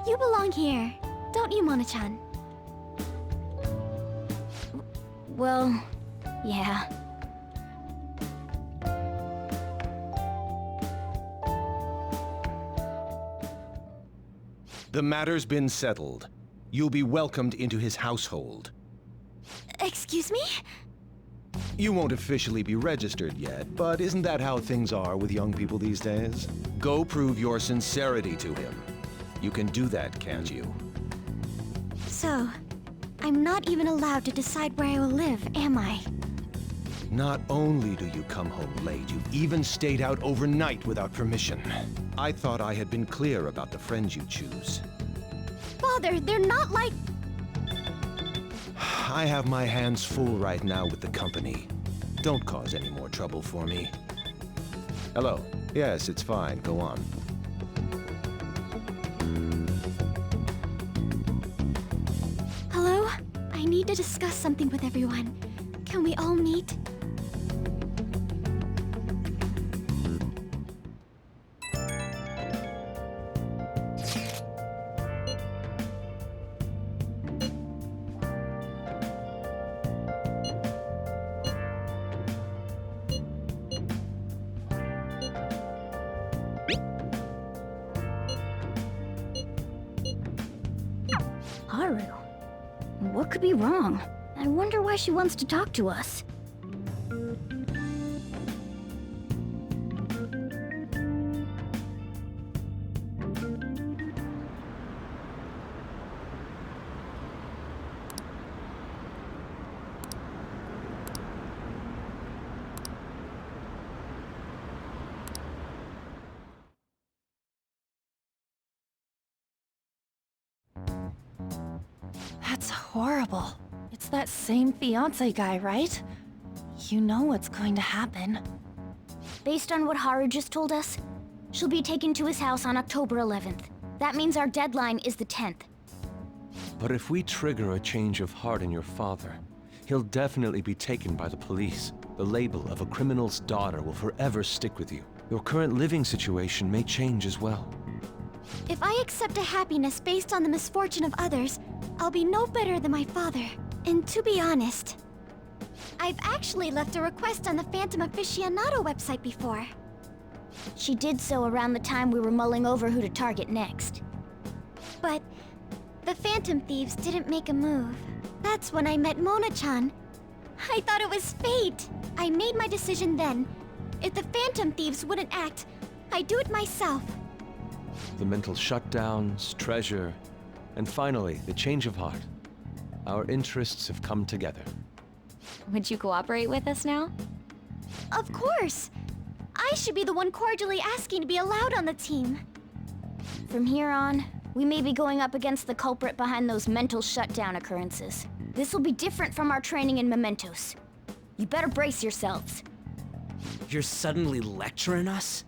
You belong here, don't you, Mona-chan? Well, yeah. The matter's been settled. You'll be welcomed into his household. Excuse me? You won't officially be registered yet, but isn't that how things are with young people these days? Go prove your sincerity to him. You can do that, can't you? So, I'm not even allowed to decide where I will live, am I? Not only do you come home late, you've even stayed out overnight without permission. I thought I had been clear about the friends you choose. Father, they're not like... I have my hands full right now with the company. Don't cause any more trouble for me. Hello. Yes, it's fine. Go on. Hello? I need to discuss something with everyone. Can we all meet? Haru. What could be wrong? I wonder why she wants to talk to us. That's horrible. It's that same fiancé guy, right? You know what's going to happen. Based on what Haru just told us, she'll be taken to his house on October 11th. That means our deadline is the 10th. But if we trigger a change of heart in your father, he'll definitely be taken by the police. The label of a criminal's daughter will forever stick with you. Your current living situation may change as well. If I accept a happiness based on the misfortune of others, I'll be no better than my father. And to be honest, I've actually left a request on the Phantom Aficionado website before. She did so around the time we were mulling over who to target next. But the Phantom Thieves didn't make a move. That's when I met Mona-chan. I thought it was fate. I made my decision then. If the Phantom Thieves wouldn't act, I'd do it myself. The mental shutdowns, treasure, and finally, the change of heart. Our interests have come together. Would you cooperate with us now? Of course. I should be the one cordially asking to be allowed on the team. From here on, we may be going up against the culprit behind those mental shutdown occurrences. This will be different from our training in Mementos. You better brace yourselves. You're suddenly lecturing us?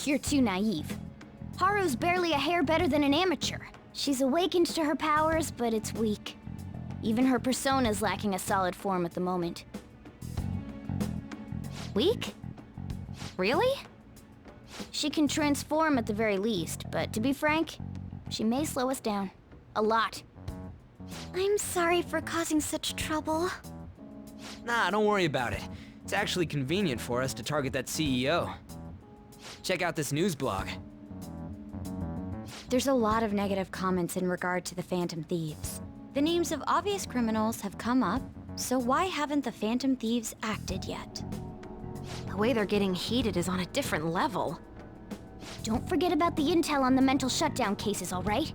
You're too naive. Haru's barely a hair better than an amateur. She's awakened to her powers, but it's weak. Even her persona's lacking a solid form at the moment. Weak? Really? She can transform at the very least, but to be frank, she may slow us down. A lot. I'm sorry for causing such trouble. Nah, don't worry about it. It's actually convenient for us to target that CEO. Check out this news blog. There's a lot of negative comments in regard to the Phantom Thieves. The names of obvious criminals have come up, so why haven't the Phantom Thieves acted yet? The way they're getting heated is on a different level. Don't forget about the intel on the mental shutdown cases, all right?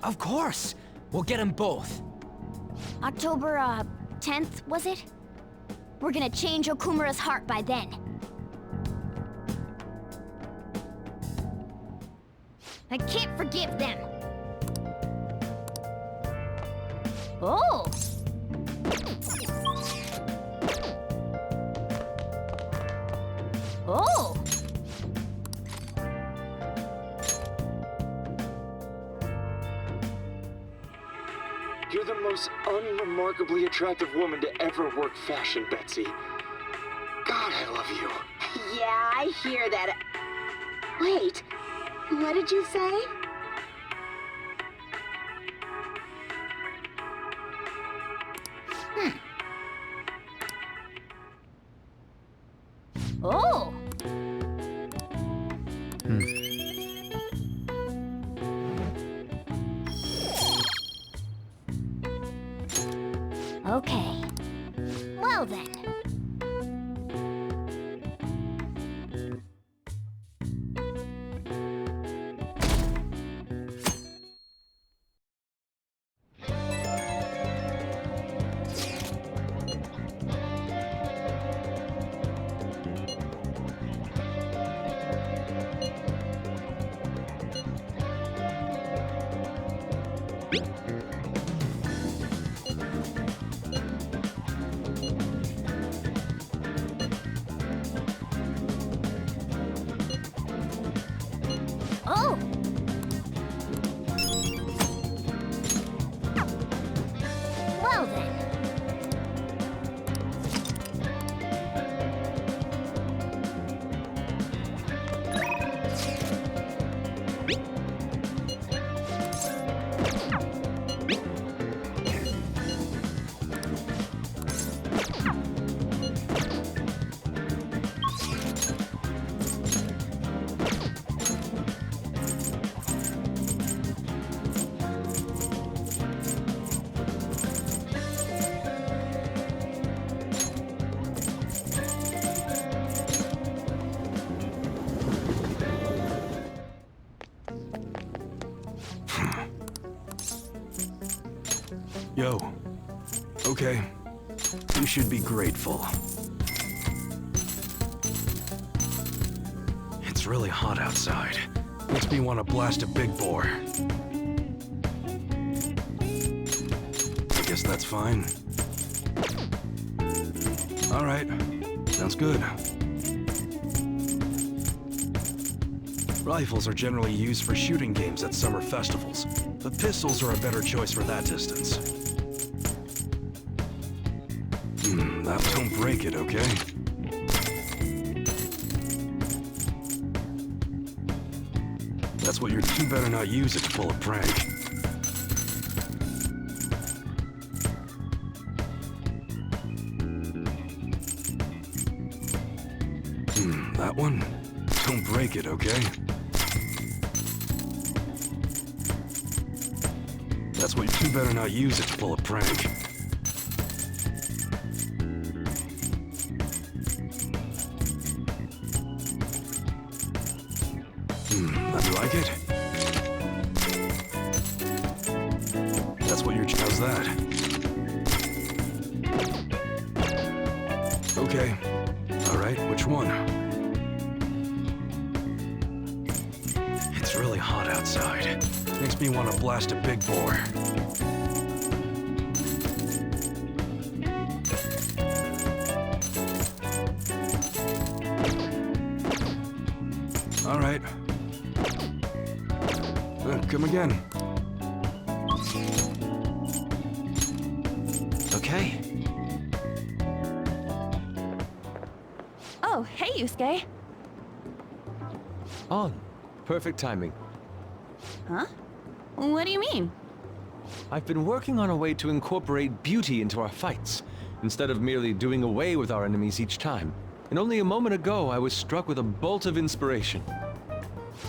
Of course! We'll get them both. October, 10th, was it? We're gonna change Okumura's heart by then. I can't forgive them. Oh! Oh! You're the most unremarkably attractive woman to ever work fashion, Betsy. God, I love you. Yeah, I hear that. Wait, what did you say? Oh! Okay. Well then. Oh! Well then. Yo. Okay. You should be grateful. It's really hot outside. Makes me want to blast a big bore. I guess that's fine. All right. Sounds good. Rifles are generally used for shooting games at summer festivals, but pistols are a better choice for that distance. Don't break it, okay? That's what you better not use it to pull a prank. That one? Don't break it, okay? That's what you better not use it to pull a prank. You like it? That's what your how's that? Okay. All right, which one? It's really hot outside. Makes me want to blast a big bore. All right. Come again. Okay. Oh, hey, Yusuke. On. Perfect timing. Huh? What do you mean? I've been working on a way to incorporate beauty into our fights, instead of merely doing away with our enemies each time. And only a moment ago, I was struck with a bolt of inspiration.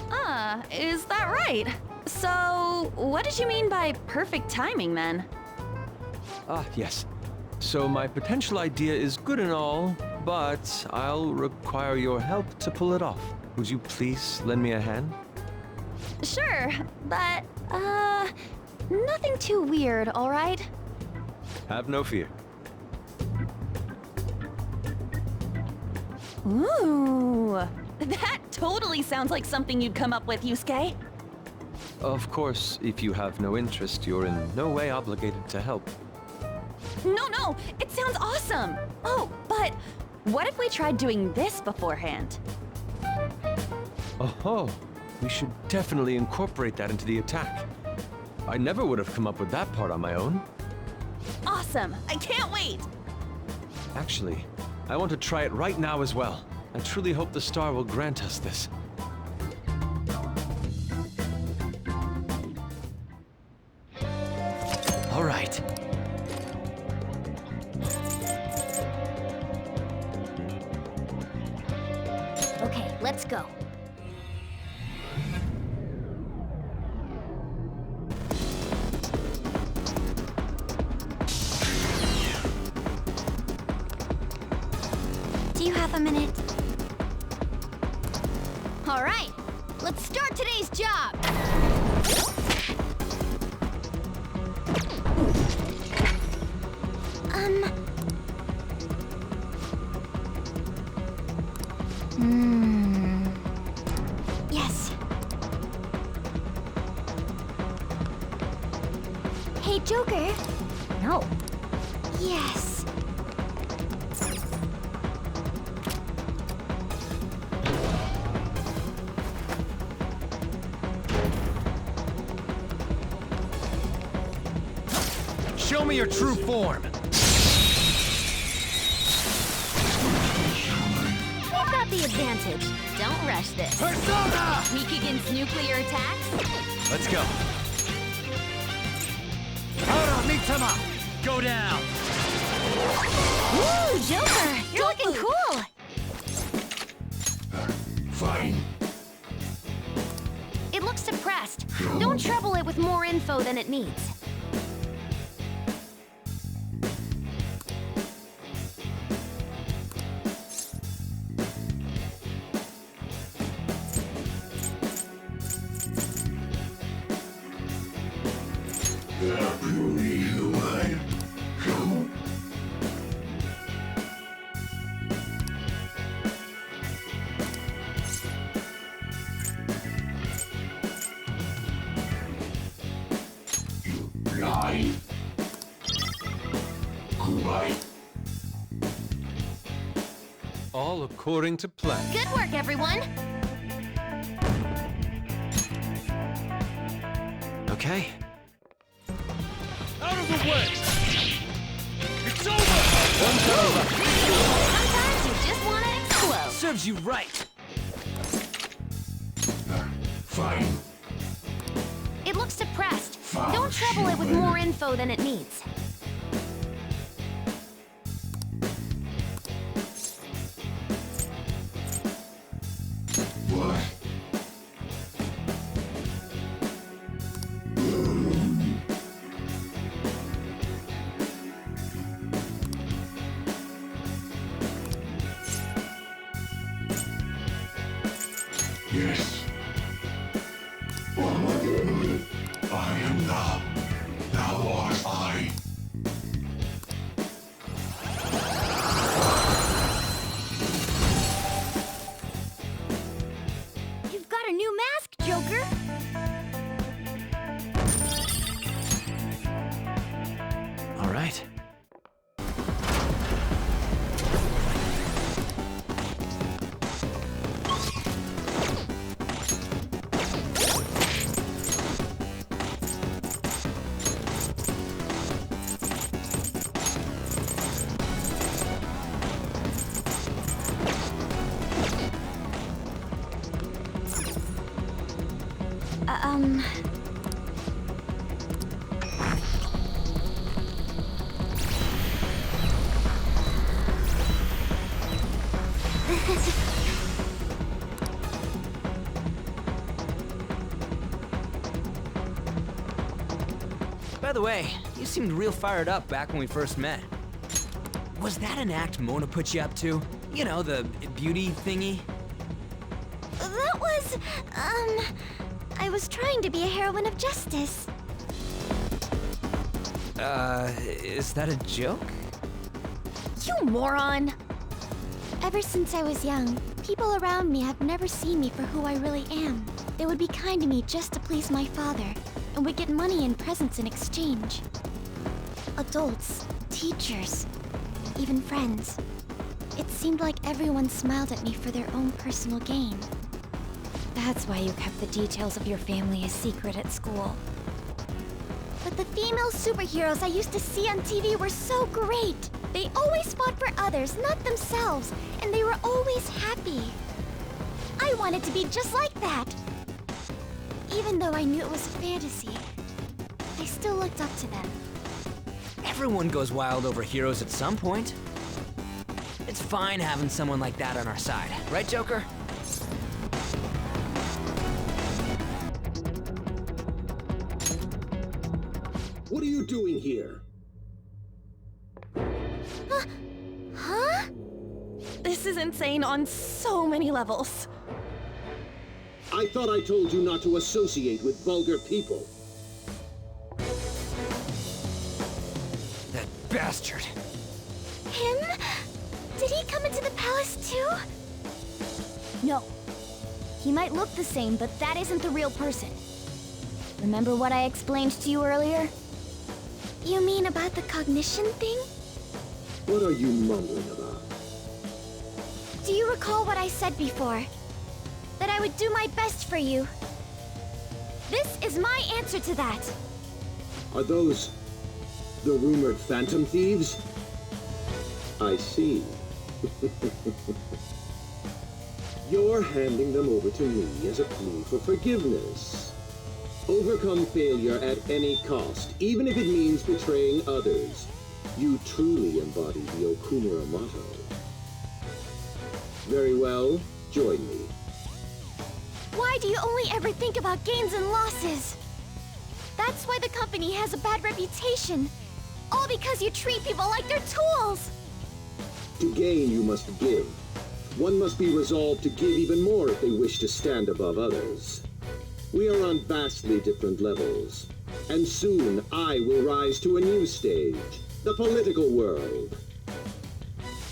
Ah, is that right? So, what did you mean by perfect timing, then? Ah, yes. So my potential idea is good and all, but I'll require your help to pull it off. Would you please lend me a hand? Sure, but, nothing too weird, all right? Have no fear. Ooh, that totally sounds like something you'd come up with, Yusuke. Of course, if you have no interest, you're in no way obligated to help. No, it sounds awesome. Oh, but what if we tried doing this beforehand? Oh, we should definitely incorporate that into the attack. I never would have come up with that part on my own. Awesome, I can't wait. Actually, I want to try it right now as well. I truly hope the star will grant us this. All right. Okay, let's go. Do you have a minute? All right, let's start today's job. Yes. Hey, Joker. No. Yes. Show me your true form. We've got the advantage. Don't rush this. Persona! Weak against nuclear attacks? Let's go. Hold meet him up. Go down. Woo, Joker! You're looking cool! Fine. It looks suppressed. Don't trouble it with more info than it needs. All according to plan. Good work, everyone! Okay. Out of the way! It's over! Sometimes you just want to explode. Serves you right. Fine. looks depressed. Don't trouble it with more info than it needs. What? Yes. I am thou. Thou art I. You've got a new mask, Joker. All right. By the way, you seemed real fired up back when we first met. Was that an act Mona put you up to? You know, the beauty thingy? That was, I was trying to be a heroine of justice. Is that a joke? You moron! Ever since I was young, people around me have never seen me for who I really am. They would be kind to me just to please my father, and would get money and presents in exchange. Adults, teachers, even friends. It seemed like everyone smiled at me for their own personal gain. That's why you kept the details of your family a secret at school. But the female superheroes I used to see on TV were so great. They always fought for others, not themselves, and they were always happy. I wanted to be just like that. Even though I knew it was fantasy, I still looked up to them. Everyone goes wild over heroes at some point. It's fine having someone like that on our side, right, Joker? What are you doing here? Huh? This is insane on so many levels. I thought I told you not to associate with vulgar people. That bastard. Him? Did he come into the palace too? No. He might look the same, but that isn't the real person. Remember what I explained to you earlier? You mean about the cognition thing? What are you mumbling about? Do you recall what I said before? That I would do my best for you. This is my answer to that. Are those the rumored phantom thieves? I see. You're handing them over to me as a plea for forgiveness. Overcome failure at any cost, even if it means betraying others. You truly embody the Okumura motto. Very well, join me. Why do you only ever think about gains and losses? That's why the company has a bad reputation. All because you treat people like they're tools! To gain, you must give. One must be resolved to give even more if they wish to stand above others. We are on vastly different levels. And soon, I will rise to a new stage, the political world.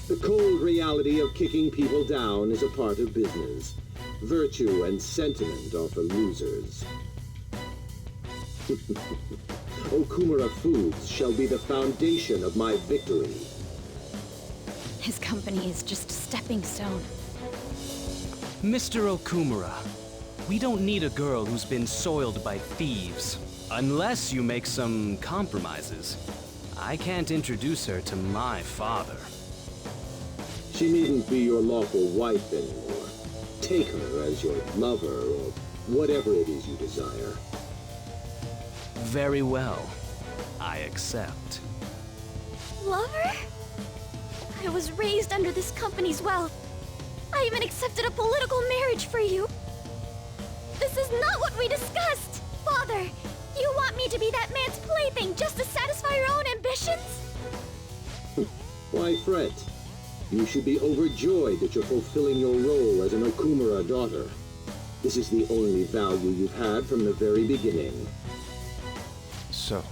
The cold reality of kicking people down is a part of business. Virtue and sentiment are for losers. Okumura Foods shall be the foundation of my victory. His company is just a stepping stone. Mr. Okumura, we don't need a girl who's been soiled by thieves. Unless you make some compromises. I can't introduce her to my father. She needn't be your lawful wife anymore. Take her as your lover or whatever it is you desire. Very well. I accept. Lover? I was raised under this company's wealth. I even accepted a political marriage for you. This is not what we discussed! Father, you want me to be that man's plaything just to satisfy your own ambitions? Why fret? You should be overjoyed that you're fulfilling your role as an Okumura daughter. This is the only value you've had from the very beginning. So,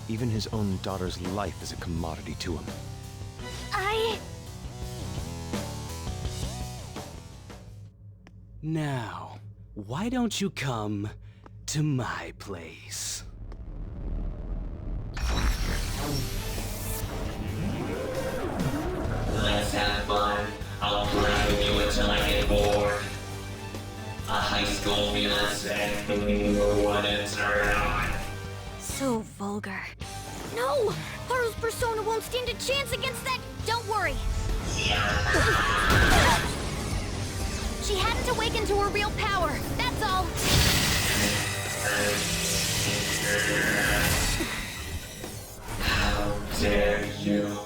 even his own daughter's life is a commodity to him. Now, why don't you come to my place? Let's have fun. I'll play with you until I get bored. A high school fiancé, what a turn on. So vulgar. No! Haru's persona won't stand a chance against that! Don't worry! She hadn't awakened to her real power, that's all! How dare you?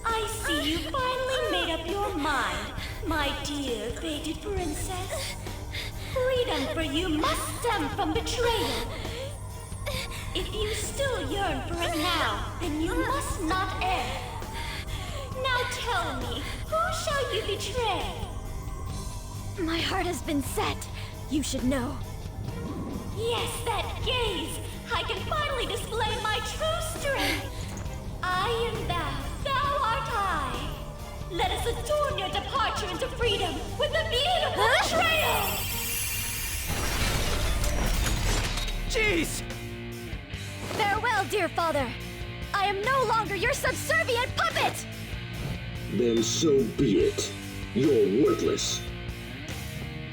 I see you finally made up your mind, my dear fated princess. Freedom for you must stem from betrayal. If you still yearn for it now, then you must not err. Now tell me, who shall you betray? My heart has been set. You should know. Yes, that gaze! I can finally display my true strength! I am thou, thou art I! Let us adorn your departure into freedom with a beautiful betrayal! Jeez! Farewell, dear father! I am no longer your subservient puppet! Then so be it. You're worthless.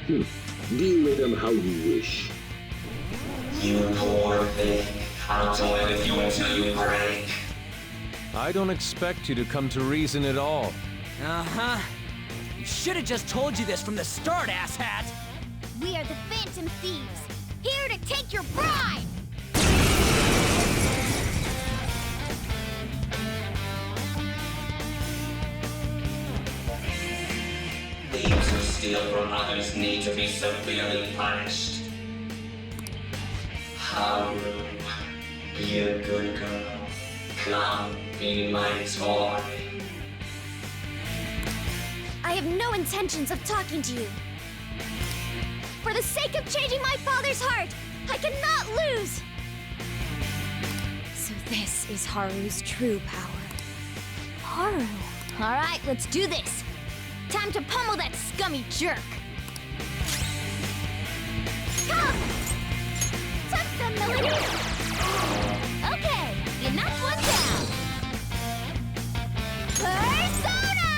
Deal with them how you wish. You poor thing. I'll toy with you until you break. I don't expect you to come to reason at all. Uh-huh. You should have just told you this from the start, asshat! We are the Phantom Thieves, here to take your bride! Thieves who steal from others need to be severely punished. Haru, be a good girl. Come, be my toy. I have no intentions of talking to you. For the sake of changing my father's heart, I cannot lose! So this is Haru's true power. Haru. Alright, let's do this. Time to pummel that scummy jerk. Come! Tuck them, Melody! Okay, you knocked one down. Persona!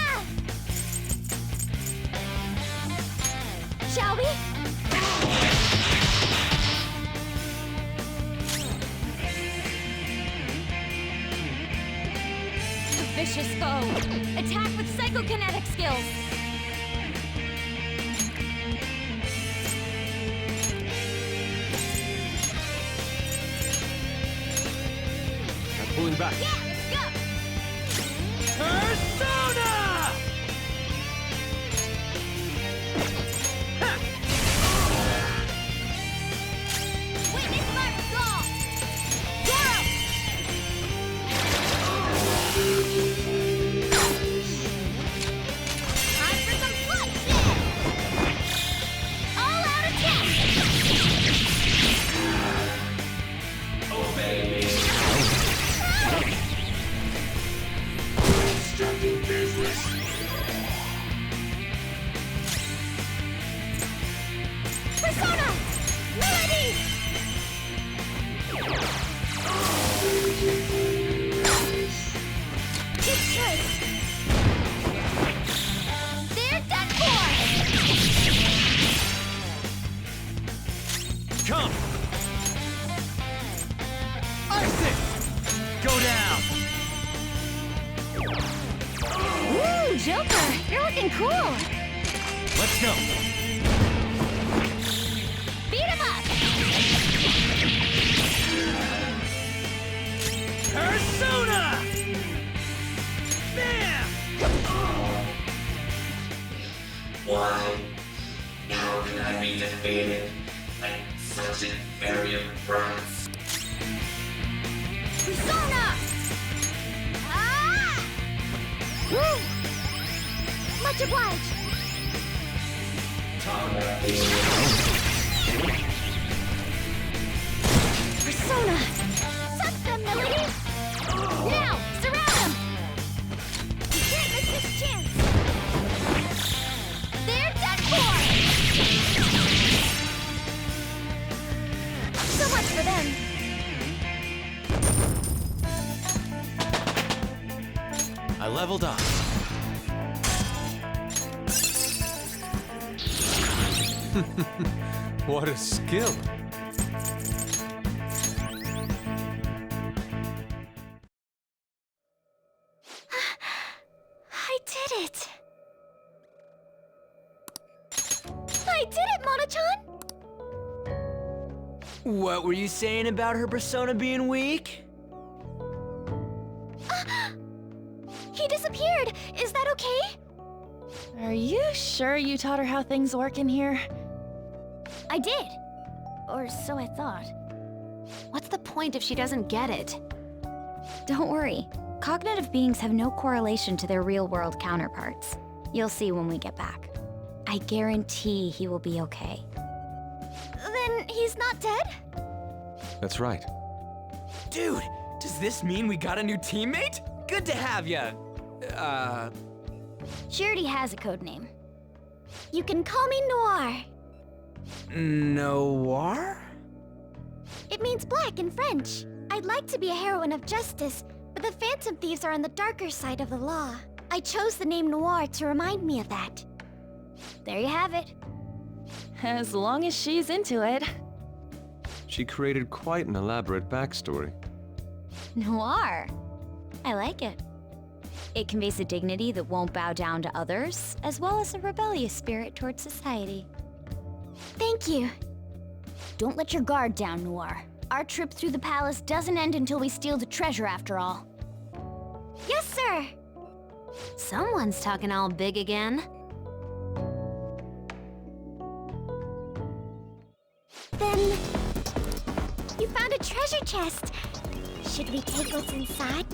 Shall we? A vicious foe. Attack with psychokinetic skills. I'm pulling back. Yeah, let's go! Persona! Witness my resolve! Zoro! Time for some bloodshed! All out attack! Obey me. Starting business. Persona! Melody! Good choice! They're done for! Come! Isis! Go down! Ooh, Joker, you're looking cool. Let's go. Beat him up! Persona! Bam! Why? How can I be defeated by such inferior brats? Persona! Ah! Woo! Much obliged. Persona! Suck them, Melody! Now, surround them! You can't miss this chance! They're done for! So much for them! I leveled up. What a skill. I did it! I did it, Mono-chan! What were you saying about her persona being weak? He disappeared! Is that okay? Are you sure you taught her how things work in here? I did. Or so I thought. What's the point if she doesn't get it? Don't worry. Cognitive beings have no correlation to their real-world counterparts. You'll see when we get back. I guarantee he will be okay. Then he's not dead? That's right. Dude, does this mean we got a new teammate? Good to have ya. She already has a code name. You can call me Noir. Noir? It means black in French. I'd like to be a heroine of justice, but the Phantom Thieves are on the darker side of the law. I chose the name Noir to remind me of that. There you have it. As long as she's into it. She created quite an elaborate backstory. Noir. I like it. It conveys a dignity that won't bow down to others, as well as a rebellious spirit towards society. Thank you. Don't let your guard down, Noir. Our trip through the palace doesn't end until we steal the treasure after all. Yes, sir! Someone's talking all big again. Then... you found a treasure chest. Should we take what's inside?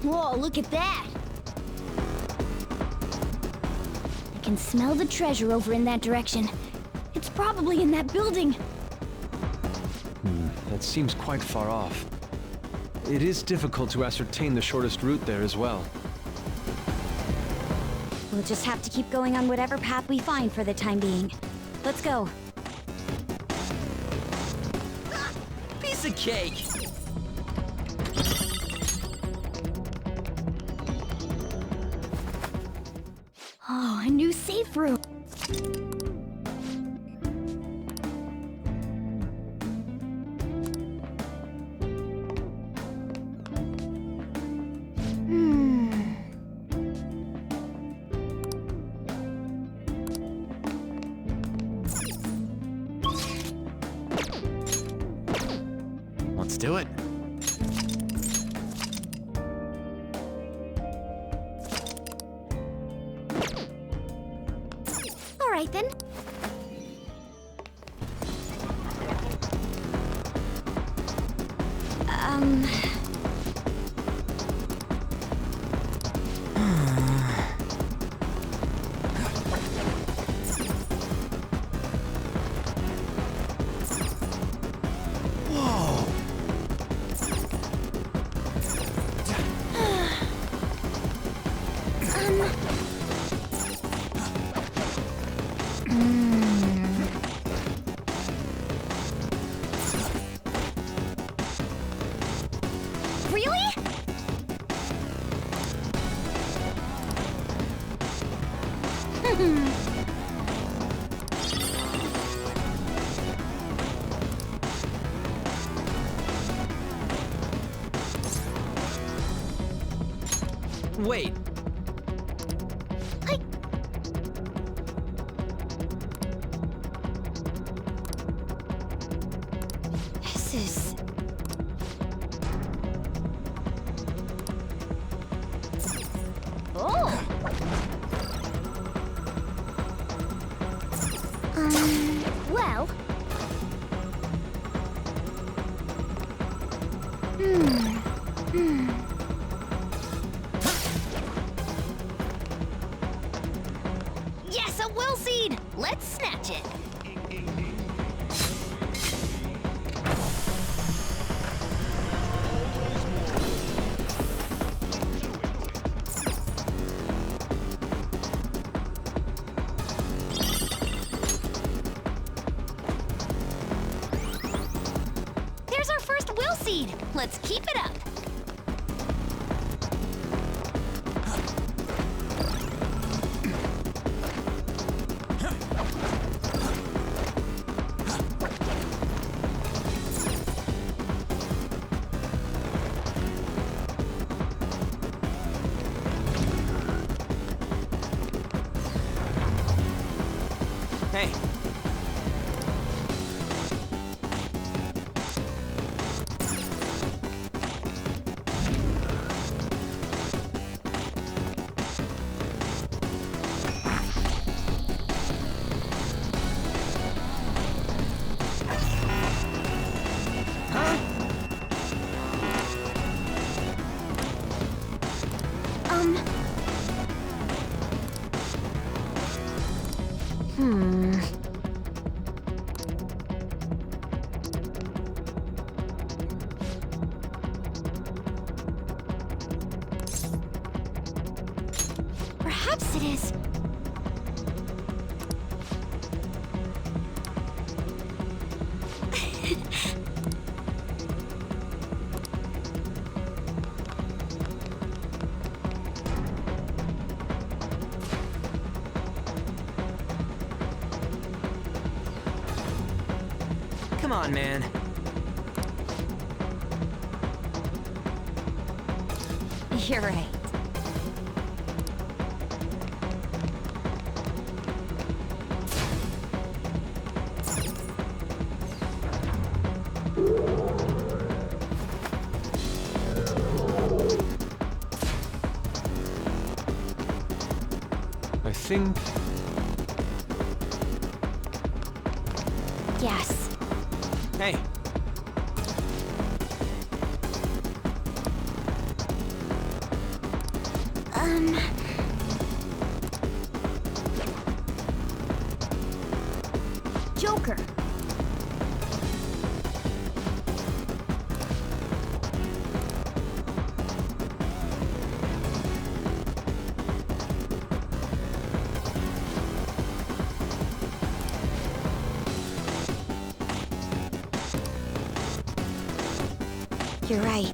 Whoa, look at that! I can smell the treasure over in that direction. It's probably in that building. That seems quite far off. It is difficult to ascertain the shortest route there as well. We'll just have to keep going on whatever path we find for the time being. Let's go. Piece of cake! Oh, a new safe room. Let's do it. All right, then. Whoa. Wait. This is... Oh! Well... Yes, a will seed! Let's snatch it! There's our first will seed! Let's keep it up! Hey. Perhaps it is. Come on, man. You're right. I think... Yes. Hey. Joker. You're right.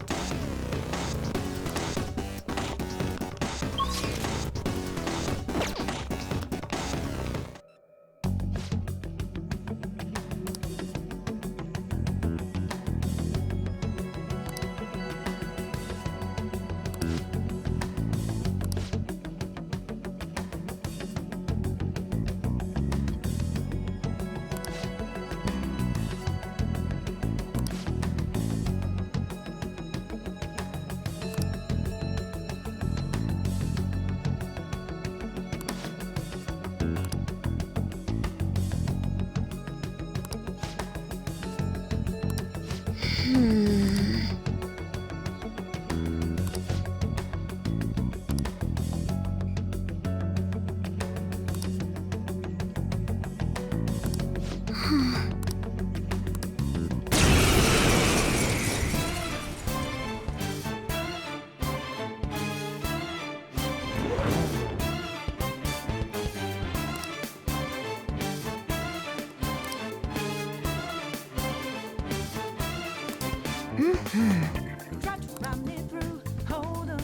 Try to run me through, hold on.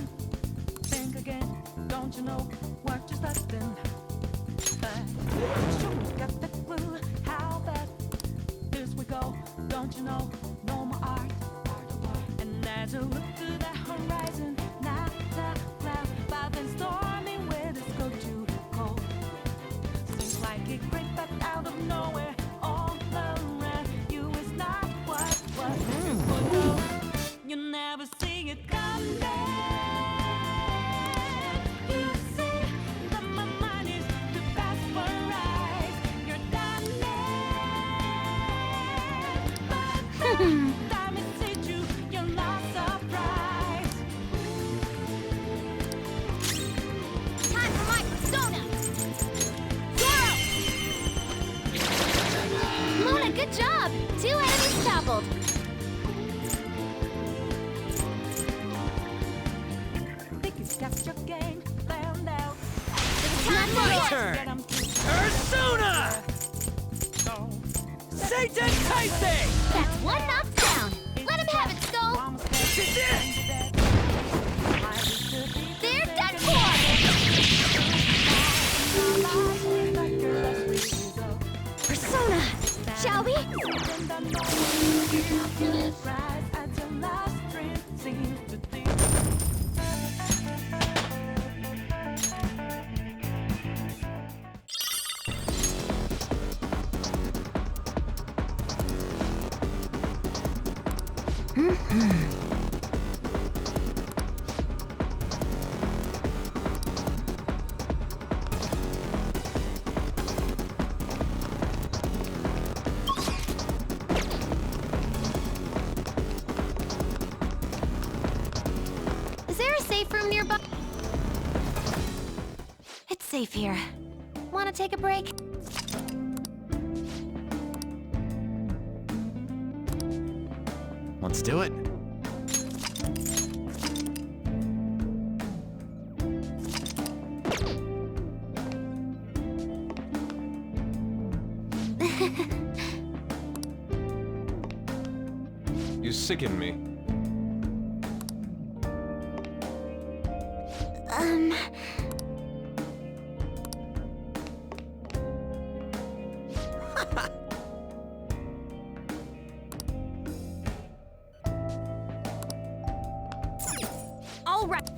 Think again, don't you know what just happened? secret but out of nowhere, all around you is not what you know. You never see it come back. You see that my mind is too fast for eyes. You're done now. Time is hit you, you're lost surprise. Time for my persona! Zero! Luna, good job! 2 enemies toppled. Think it's just your game, found out. Time for My yours! turn! Persona! Satan Tyson! That's one knocked down. Let him have it, Skull. They're done for! Persona, shall we? Is there a safe room nearby? It's safe here. Wanna take a break? Let's do it. You sicken me. All right.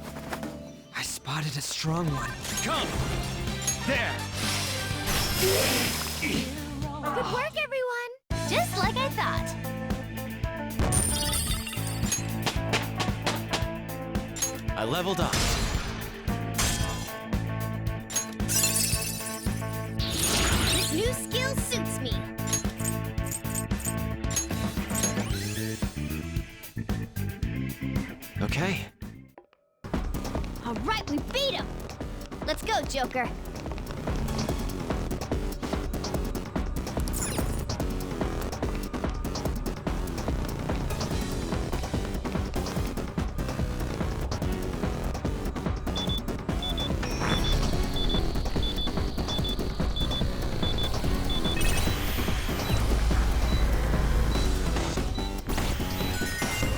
I spotted a strong one. Come! There! Good work, everyone! Just like I thought. I leveled up. This new skill suits me. Okay. All right, we beat him. Let's go, Joker.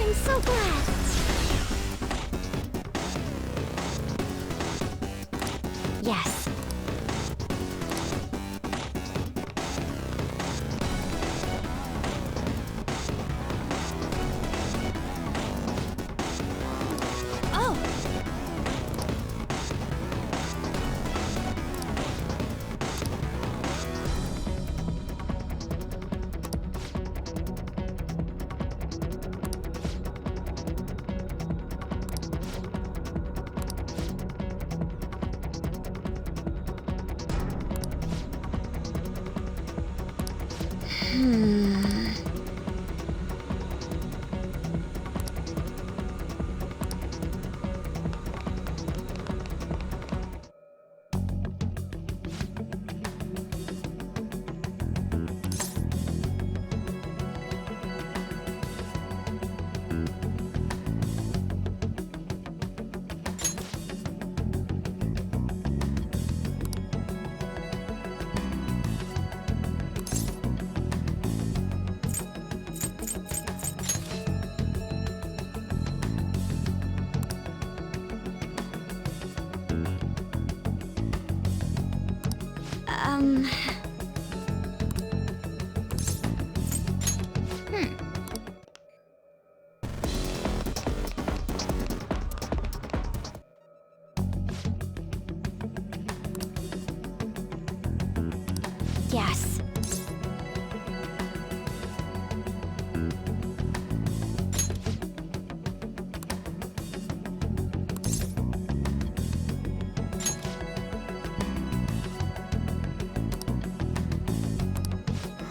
I'm so glad. Yes. Oh. Yes.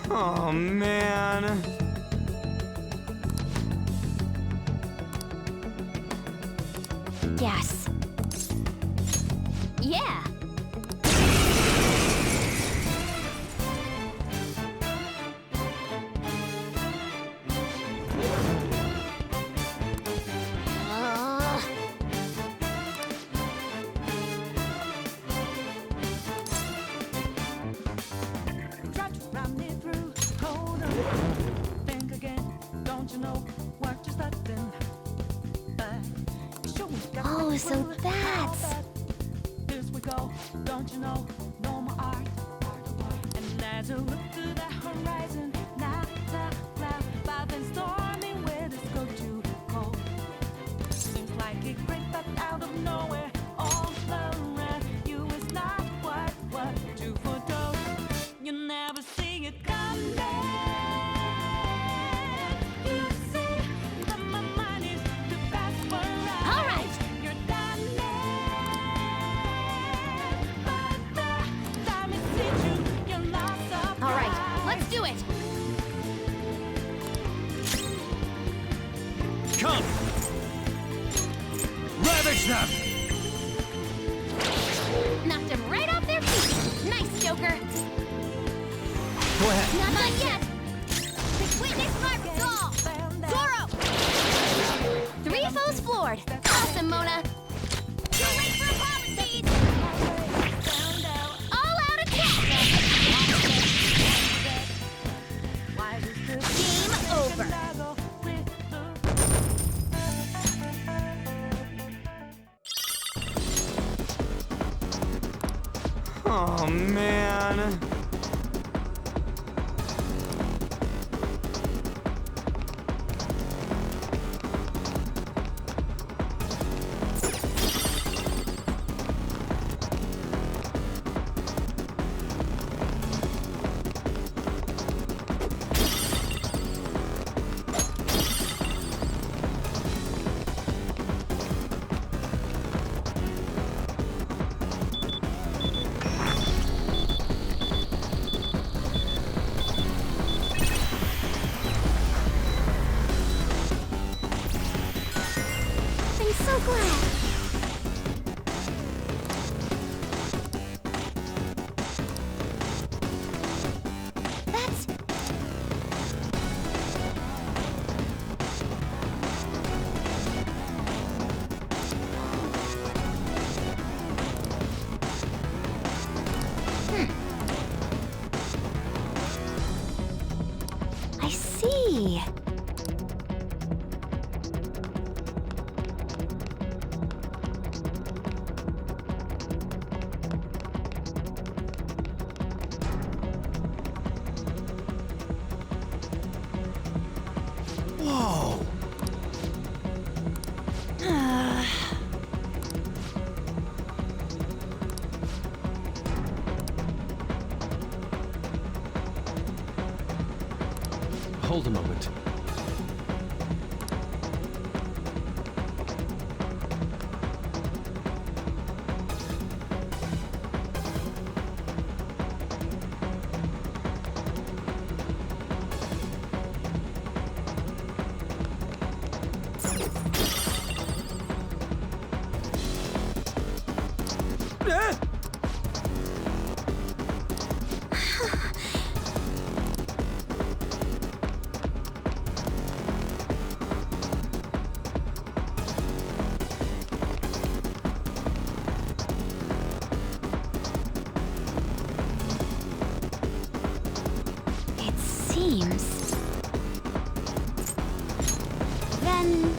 Oh, man. Yes. Yeah. Try to run me through. Hold on. Think again. Don't you know what you're starting? Oh, so that's... Here we go. Don't you know? No more art. And as you look to the horizon, not a cloud, but then stormy winds go too cold. Seems like it crept up out of nowhere, all around you is not what you foretold. You never see it coming. You see that my mind is the best for us. All right. You're done but the time is hit you. You're lost of All right, let's do it. Come! Ravage them! Knocked him right off their feet. Nice, Joker. Go ahead. Not yet. Witness my resolve. Zoro. 3 foes floored. Awesome, Mona. Too late for apologies. All out attack. Game over. Oh, man. I'm so glad. That's... I see. Whoa! Hold a moment. It seems... Then...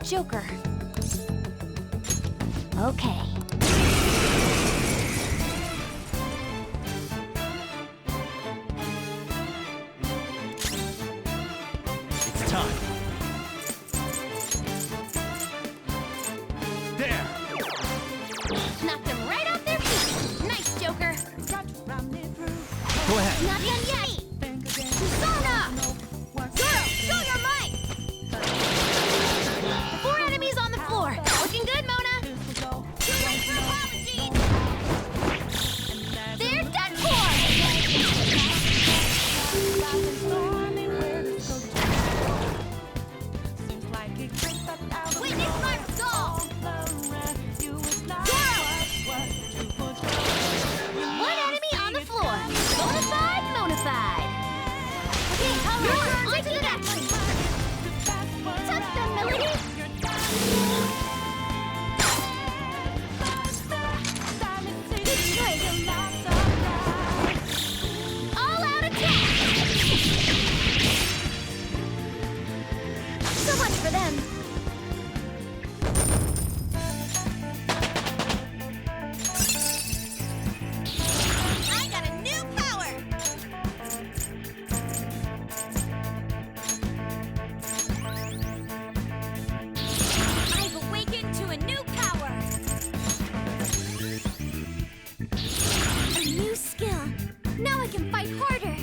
Joker. Okay. It's time. There! Knocked them right off their feet. Nice, Joker. Go ahead. Not done yet. Persona! Zoro, show your might! 4 enemies on the floor. Looking good, Mona. Too late for apologies! They're done for! Witness my resolve! Zoro! 1 enemy on the floor. Bonafide, Monafide. Okay, all right, on to the next one. Touch them, Melody! All out attack. So much for them. I got a new power! I've awakened to a new power! A new skill. Now I can fight harder.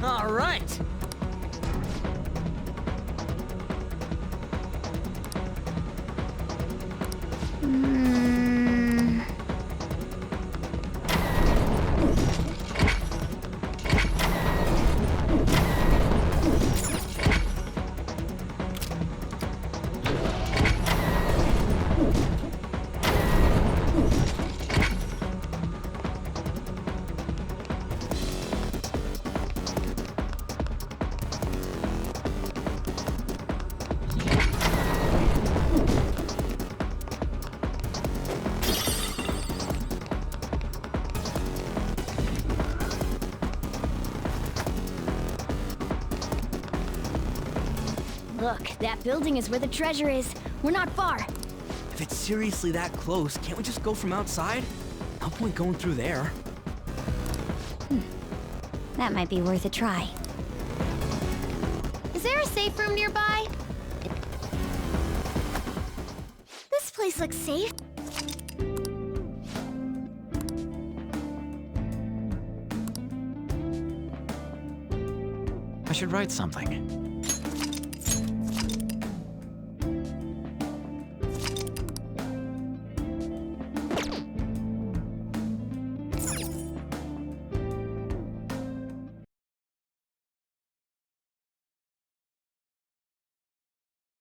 All right. Look, that building is where the treasure is. We're not far. If it's seriously that close, can't we just go from outside? No point going through there. That might be worth a try. Is there a safe room nearby? This place looks safe. I should write something.